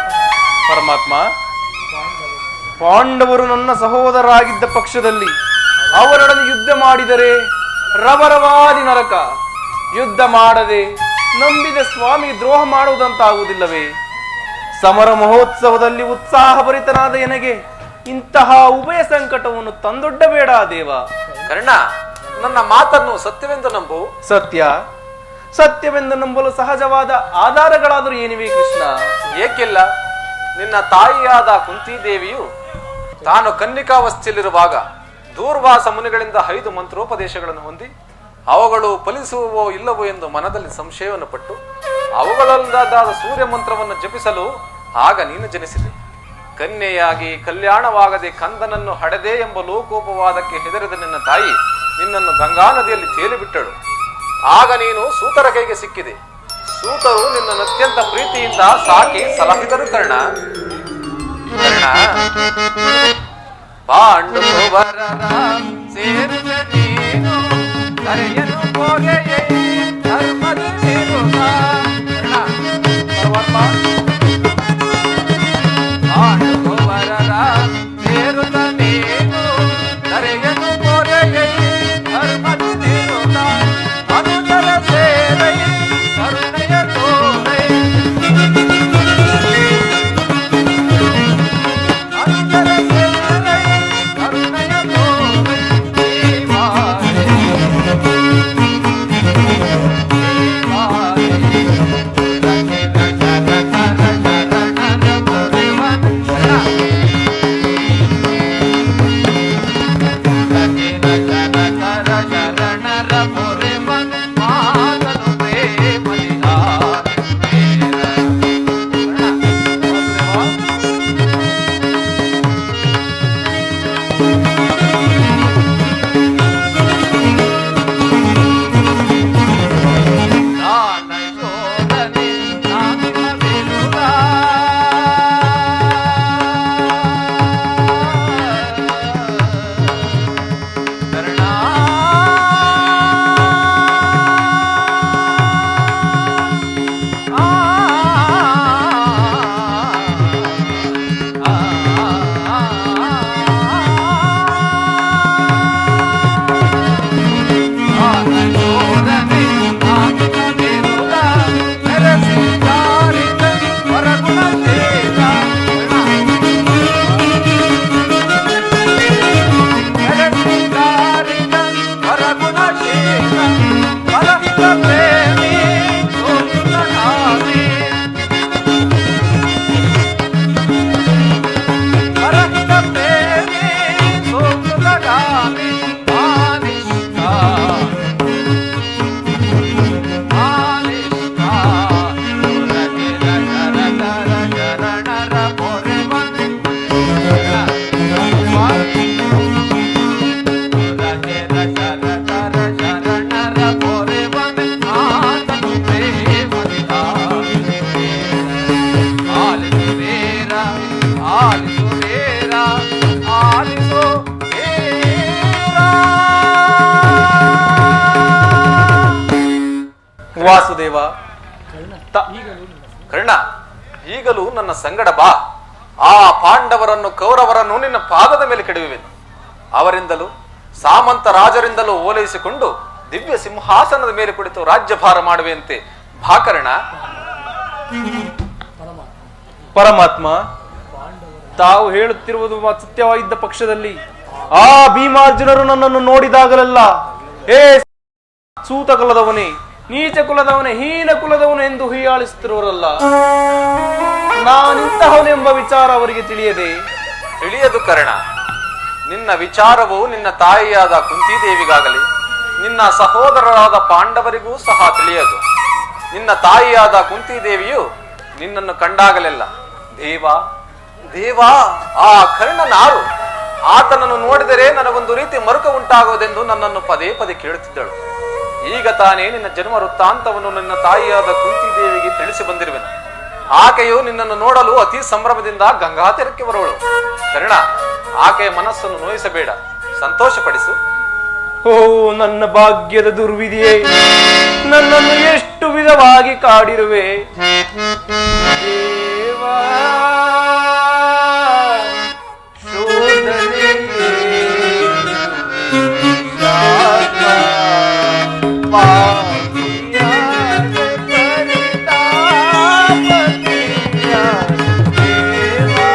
ಪರಮಾತ್ಮ, ಪಾಂಡವರು ನನ್ನ ಸಹೋದರರಾಗಿದ್ದ ಪಕ್ಷದಲ್ಲಿ ಅವರೊಡನೆ ಯುದ್ಧ ಮಾಡಿದರೆ ರವರವಾದಿ ನರಕ. ಯುದ್ಧ ಮಾಡದೆ ನಂಬಿದ ಸ್ವಾಮಿ ದ್ರೋಹ ಮಾಡುವುದಂತಾಗುವುದಿಲ್ಲವೇ? ಸಮರ ಮಹೋತ್ಸವದಲ್ಲಿ ಉತ್ಸಾಹಭರಿತನಾದ ಎನಗೆ ಇಂತಹ ಉಭಯ ಸಂಕಟವನ್ನು ತಂದೊಡ್ಡಬೇಡ ದೇವ. ಕರ್ಣ, ನನ್ನ ಮಾತನ್ನು ಸತ್ಯವೆಂದು ನಂಬು. ಸತ್ಯವೆಂದು ನಂಬಲು ಸಹಜವಾದ ಆಧಾರಗಳಾದರೂ ಏನಿವೆ ಕೃಷ್ಣ? ಏಕಿಲ್ಲ, ನಿನ್ನ ತಾಯಿಯಾದ ಕುಂತಿದೇವಿಯು ತಾನು ಕನ್ನಿಕಾವಸ್ಥೆಯಲ್ಲಿರುವಾಗ ದೂರ್ವಾಸ ಮುನಿಗಳಿಂದ 5 ಮಂತ್ರೋಪದೇಶಗಳನ್ನು ಹೊಂದಿ ಅವುಗಳು ಫಲಿಸುವವೋ ಇಲ್ಲವೋ ಎಂದು ಮನದಲ್ಲಿ ಸಂಶಯವನ್ನು ಪಟ್ಟು ಅವುಗಳಲ್ಲಾದ ಸೂರ್ಯ ಮಂತ್ರವನ್ನು ಜಪಿಸಲು ಆಗ ನೀನು ಜನಿಸಿದೆ. ಕನ್ಯೆಯಾಗಿ ಕಲ್ಯಾಣವಾಗದೆ ಕಂದನನ್ನು ಹಡೆದೆ ಎಂಬ ಲೋಕೋಪವಾದಕ್ಕೆ ಹೆದರಿದ ನಿನ್ನ ತಾಯಿ ನಿನ್ನನ್ನು ಗಂಗಾ ನದಿಯಲ್ಲಿ ತೇಲಿಬಿಟ್ಟಳು. ಆಗ ನೀನು ಸೂತರ ಕೈಗೆ ಸಿಕ್ಕಿದೆ. ಸೂತರು ನಿನ್ನನ್ನು ಅತ್ಯಂತ ಪ್ರೀತಿಯಿಂದ ಸಾಕಿ ಸಲಹಿದರು ಕರ್ಣ. ಪಾಂಡುವರರ ಸೇರಿದ ನೀನು ಕರೆಯನು ಹೋಗೆಯೇ ಧರ್ಮದ ನಿರುತ. ಪಾಂಡುವರರ ಸೇರುತ್ತ ನೀನು ಕರೆಯನು ಹೋಗೆಯೇ ಧರ್ಮದ ನಿರುತ. ಅನುಜರ ಸೇರೈ ಕರುಣೆಯ ತೋರೈ. ಅನುಜರ ಸೇರೈ ಕರುಣೆಯ ತೋರೈ. ವಾಸುದೇವ, ಕರ್ಣ, ಈಗಲೂ ನನ್ನ ಸಂಗಡ ಬಾ. ಆ ಪಾಂಡವರನ್ನು ಕೌರವರನ್ನು ನಿನ್ನ ಪಾದದ ಮೇಲೆ ಕೆಡವುವೆನು. ಅವರಿಂದಲೂ ಸಾಮಂತ ರಾಜರಿಂದಲೂ ಓಲೈಸಿಕೊಂಡು ದಿವ್ಯ ಸಿಂಹಾಸನದ ಮೇಲೆ ಕುಳಿತು ರಾಜ್ಯಭಾರ ಮಾಡುವೆಂತೆ ಬಾ ಕರ್ಣ. ಪರಮಾತ್ಮ, ತಾವು ಹೇಳುತ್ತಿರುವುದು ಸತ್ಯವಾಗಿದ್ದ ಪಕ್ಷದಲ್ಲಿ ಆ ಭೀಮಾರ್ಜುನರು ನನ್ನನ್ನು ನೋಡಿದಾಗಲೆಲ್ಲ ಹೇ ಸೂತ ಕುಲದವನೇ, ನೀಚ ಕುಲದವನೇ, ಹೀನ ಕುಲದವನು ಎಂದು ಹೀಯಾಳಿಸುತ್ತಿರುವರಲ್ಲ, ನಾನಿಂತಹವನೆಂಬ ವಿಚಾರ ಅವರಿಗೆ ತಿಳಿಯದೆ ತಿಳಿಯದು ಕರ್ಣ. ನಿನ್ನ ವಿಚಾರವು ನಿನ್ನ ತಾಯಿಯಾದ ಕುಂತಿದೇವಿಗಾಗಲಿ ನಿನ್ನ ಸಹೋದರರಾದ ಪಾಂಡವರಿಗೂ ಸಹ ತಿಳಿಯದು. ನಿನ್ನ ತಾಯಿಯಾದ ಕುಂತಿದೇವಿಯು ನಿನ್ನನ್ನು ಕಂಡಾಗಲೆಲ್ಲ ದೇವಾ ದೇವಾ ಆ ಕರ್ಣನಾರು, ಆತನನ್ನು ನೋಡಿದರೆ ನನಗೊಂದು ರೀತಿ ಮರುಕ ಉಂಟಾಗುವುದೆಂದು ನನ್ನನ್ನು ಪದೇ ಪದೇ ಕೇಳುತ್ತಿದ್ದಳು. ಈಗ ತಾನೇ ನಿನ್ನ ಜನ್ಮ ವೃತ್ತಾಂತವನ್ನು ನಿನ್ನ ತಾಯಿಯಾದ ಕುಂತಿದೇವಿಗೆ ತಿಳಿಸಿ ಬಂದಿರುವೆನು. ಆಕೆಯು ನಿನ್ನನ್ನು ನೋಡಲು ಅತಿ ಸಂಭ್ರಮದಿಂದ ಗಂಗಾತೀರಕ್ಕೆ ಬರುವಳು. ಕರ್ಣ, ಆಕೆಯ ಮನಸ್ಸನ್ನು ನೋಯಿಸಬೇಡ, ಸಂತೋಷಪಡಿಸು. ಓ ನನ್ನ ಭಾಗ್ಯದ ದುರ್ವಿಧಿಯೇ, ನನ್ನನ್ನು ಎಷ್ಟು ವಿಧವಾಗಿ ಕಾಡಿರುವೆ. ದೇವಾ, ಶೋಧನೆಯೇ, ಶಾಪ, ಪಾಪಿಯಾದ ಪರಿತಾಪತಿಯ ದೇವಾ,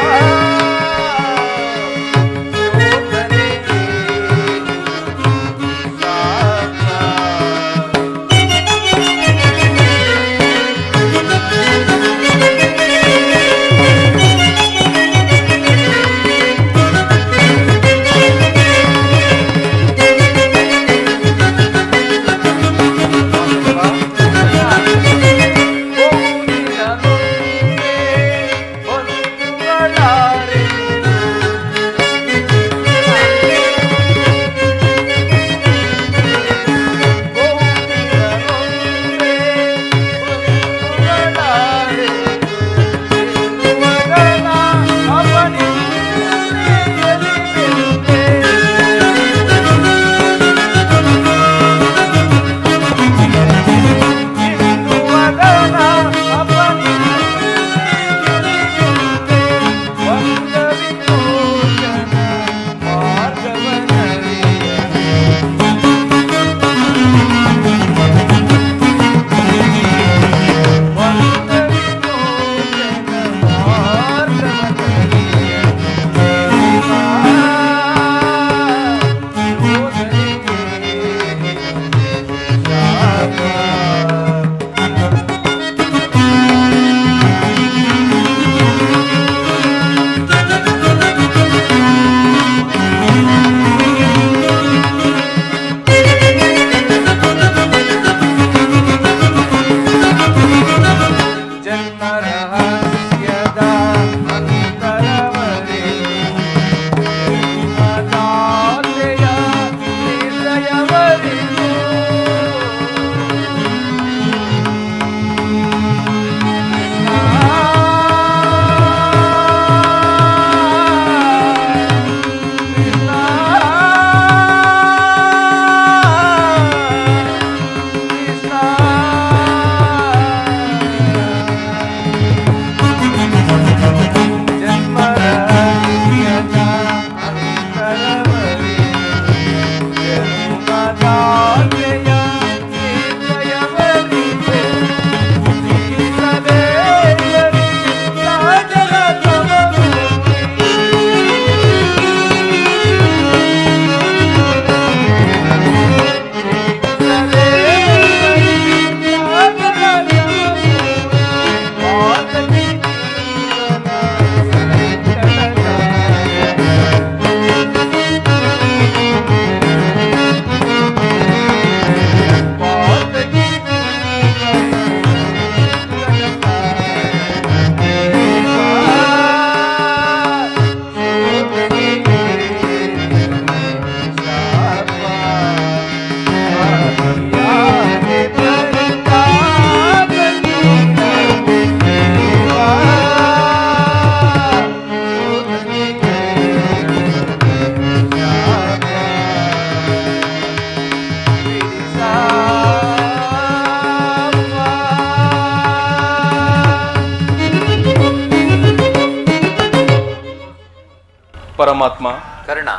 ಪರಮಾತ್ಮ. ಕರ್ಣ,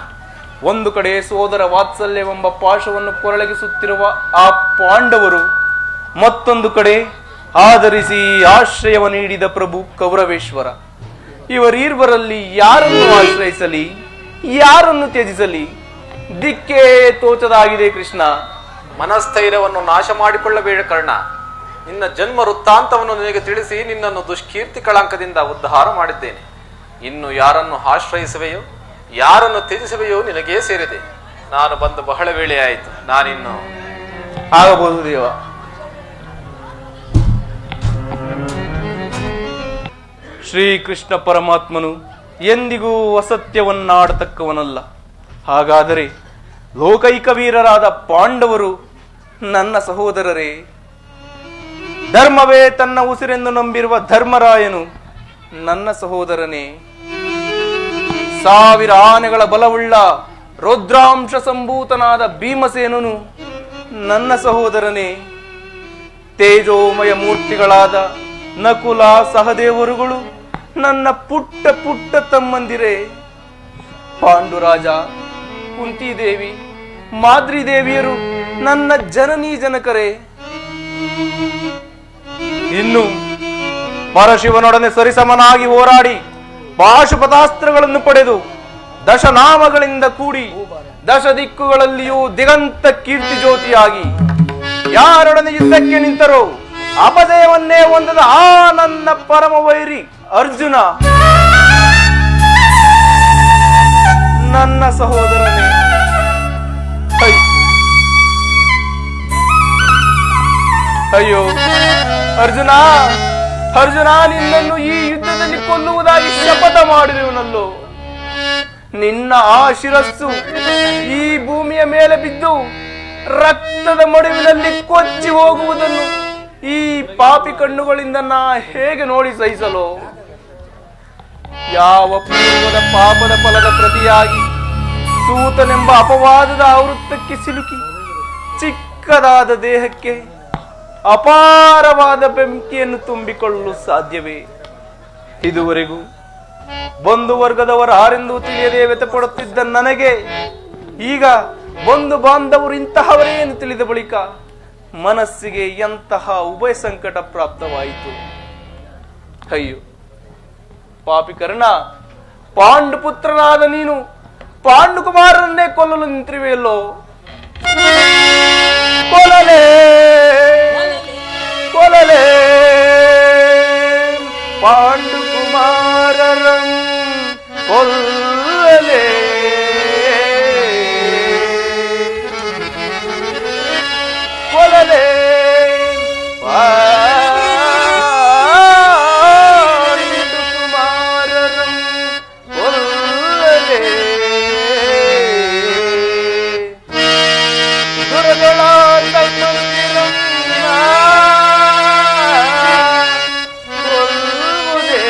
ಒಂದು ಕಡೆ ಸೋದರ ವಾತ್ಸಲ್ಯವೆಂಬ ಪಾಶವನ್ನು ಕೊರಳಗಿಸುತ್ತಿರುವ ಆ ಪಾಂಡವರು, ಮತ್ತೊಂದು ಕಡೆ ಆಧರಿಸಿ ಆಶ್ರಯವ ನೀಡಿದ ಪ್ರಭು ಕೌರವೇಶ್ವರ. ಇವರೀರ್ವರಲ್ಲಿ ಯಾರನ್ನು ಆಶ್ರಯಿಸಲಿ, ಯಾರನ್ನು ತ್ಯಜಿಸಲಿ, ದಿಕ್ಕೇ ತೋಚದಾಗಿದೆ ಕೃಷ್ಣ. ಮನಸ್ಥೈರ್ಯವನ್ನು ನಾಶ ಮಾಡಿಕೊಳ್ಳಬೇಡ ಕರ್ಣ. ನಿನ್ನ ಜನ್ಮ ವೃತ್ತಾಂತವನ್ನು ನಿನಗೆ ತಿಳಿಸಿ ನಿನ್ನನ್ನು ದುಷ್ಕೀರ್ತಿ ಕಳಂಕದಿಂದ ಉದ್ಧಾರ ಮಾಡಿದ್ದೇನೆ. ಇನ್ನು ಯಾರನ್ನು ಆಶ್ರಯಿಸುವೆಯೋ ಯಾರನ್ನು ತ್ಯಜಿಸುವೆಯೋ ನಿನಗೇ ಸೇರಿದೆ. ನಾನು ಬಂದು ಬಹಳ ವೇಳೆ ಆಯಿತು, ನಾನಿನ್ನು ಆಗಬಹುದು ದೇವ. ಶ್ರೀಕೃಷ್ಣ ಪರಮಾತ್ಮನು ಎಂದಿಗೂ ಅಸತ್ಯವನ್ನಾಡತಕ್ಕವನಲ್ಲ. ಹಾಗಾದರೆ ಲೋಕೈಕ ವೀರರಾದ ಪಾಂಡವರು ನನ್ನ ಸಹೋದರರೇ. ಧರ್ಮವೇ ತನ್ನ ಉಸಿರೆಂದು ನಂಬಿರುವ ಧರ್ಮರಾಯನು ನನ್ನ ಸಹೋದರನೇ. 1000 ಆನೆಗಳ ಬಲವುಳ್ಳ ರುದ್ರಾಂಶ ಸಂಭೂತನಾದ ಭೀಮಸೇನನು ನನ್ನ ಸಹೋದರನೇ. ತೇಜೋಮಯ ಮೂರ್ತಿಗಳಾದ ನಕುಲ ಸಹದೇವರುಗಳು ನನ್ನ ಪುಟ್ಟ ಪುಟ್ಟ ತಮ್ಮಂದಿರೇ. ಪಾಂಡುರಾಜ, ಕುಂತಿದೇವಿ, ಮಾದ್ರಿದೇವಿಯರು ನನ್ನ ಜನನೀ ಜನಕರೇ. ಇನ್ನು ಪರಶಿವನೊಡನೆ ಸರಿಸಮನಾಗಿ ಹೋರಾಡಿ ಪಾಶುಪತಾಸ್ತ್ರಗಳನ್ನು ಪಡೆದು ದಶನಾಮಗಳಿಂದ ಕೂಡಿ ದಶ ದಿಕ್ಕುಗಳಲ್ಲಿಯೂ ದಿಗಂತ ಕೀರ್ತಿ ಜ್ಯೋತಿಯಾಗಿ ಯಾರೊಡನೆ ಯುದ್ಧಕ್ಕೆ ನಿಂತರೋ ಅಪಜಯವನ್ನೇ ಹೊಂದದ ಆ ನನ್ನ ಪರಮ ವೈರಿ ಅರ್ಜುನ ನನ್ನ ಸಹೋದರನೇ. ಅಯ್ಯೋ ಅರ್ಜುನ, ಅರ್ಜುನ, ನಿನ್ನನ್ನು ಈ ಯುದ್ಧದಲ್ಲಿ ಕೊಲ್ಲುವುದಾಗಿ ಶಪಥ ಮಾಡಿರುವನಲ್ಲೋ. ನಿನ್ನ ಆ ಶಿರಸ್ಸು ಈ ಭೂಮಿಯ ಮೇಲೆ ಬಿದ್ದು ರಕ್ತದ ಮಡುವಿನಲ್ಲಿ ಕೊಚ್ಚಿ ಹೋಗುವುದನ್ನು ಈ ಪಾಪಿ ಕಣ್ಣುಗಳಿಂದ ನಾ ಹೇಗೆ ನೋಡಿ ಸಹಿಸಲು? ಯಾವ ಪೂರ್ವದ ಪಾಪದ ಫಲದ ಪ್ರತಿಯಾಗಿ ಸೂತನೆಂಬ ಅಪವಾದದ ಆವೃತ್ತಕ್ಕೆ ಸಿಲುಕಿ ಚಿಕ್ಕದಾದ ದೇಹಕ್ಕೆ ಅಪಾರವಾದ ಬೆಂಕಿಯನ್ನು ತುಂಬಿಕೊಳ್ಳಲು ಸಾಧ್ಯವೇ? ಇದುವರೆಗೂ ಬಂಧು ವರ್ಗದವರ ಯಾರೆಂದು ತಿಳಿಯದೆ ವ್ಯಥಪಡುತ್ತಿದ್ದ ನನಗೆ ಈಗ ಬಂಧು ಬಾಂಧವರು ಇಂತಹವರೇ ಎಂದು ತಿಳಿದ ಬಳಿಕ ಮನಸ್ಸಿಗೆ ಎಂತಹ ಉಭಯ ಸಂಕಟ ಪ್ರಾಪ್ತವಾಯಿತು. ಅಯ್ಯೋ ಪಾಪಿ ಕರ್ಣ, ಪಾಂಡುಪುತ್ರನಾದ ನೀನು ಪಾಂಡುಕುಮಾರನ್ನೇ ಕೊಲ್ಲಲು ನಿಂತಿರುವೆಯಲ್ಲೋ. ಕೊಲ್ಲಲೇ ಕೊಲ್ಲಲೇ ಪಾಂಡುಕುಮಾರರಂ ಕೊಲ್ಲಲೇ. ಕೊಲ್ಲಲೇ ಪಾಂಡುಕುಮಾರರಂ ಕೊಲ್ಲಲೇ. ದುರಗಳಾದ ಮಂದಿರಂ ಕೊಲ್ಲುವುದೇ.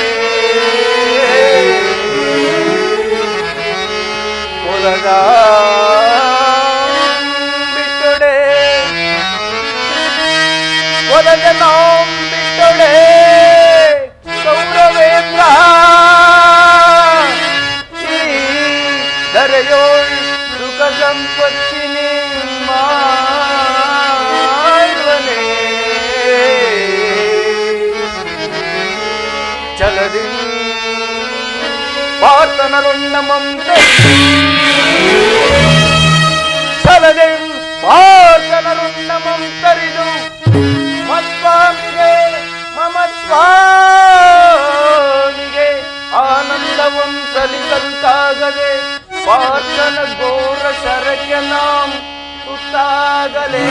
ಕೊಲದ ಬಿಟ್ಟೊಡೆ ಕೊಲದ ನಾಂ ಬಿಟ್ಟೊಡೆ ಕೌರವೇಂದ್ರ ಈ ಧರೆಯೋಳ್ ಸುಖ ಸಂಪತ್ತಿ ನಿಮ್ಮನೆ ಚಲದಿ ಪಾರ್ಥನರೊಣ್ಣಮಂತೆ ಚಲದೆ ಪಾರ್ಥನರೊಣ್ಣಮಂತರಿದು ಮತ್ಸ್ವಾಮಿಗೆ ಮಮ ಸ್ವಾಮಿಗೆ ಆನಂದವಂ ಸಲಿಸಲ್ಕಾಗದೆ ಪಾರ್ಥನ ಘೋರ ಶರಕ್ಕೆ ನಾಂ ಸುತ್ತಾಗಲೇ.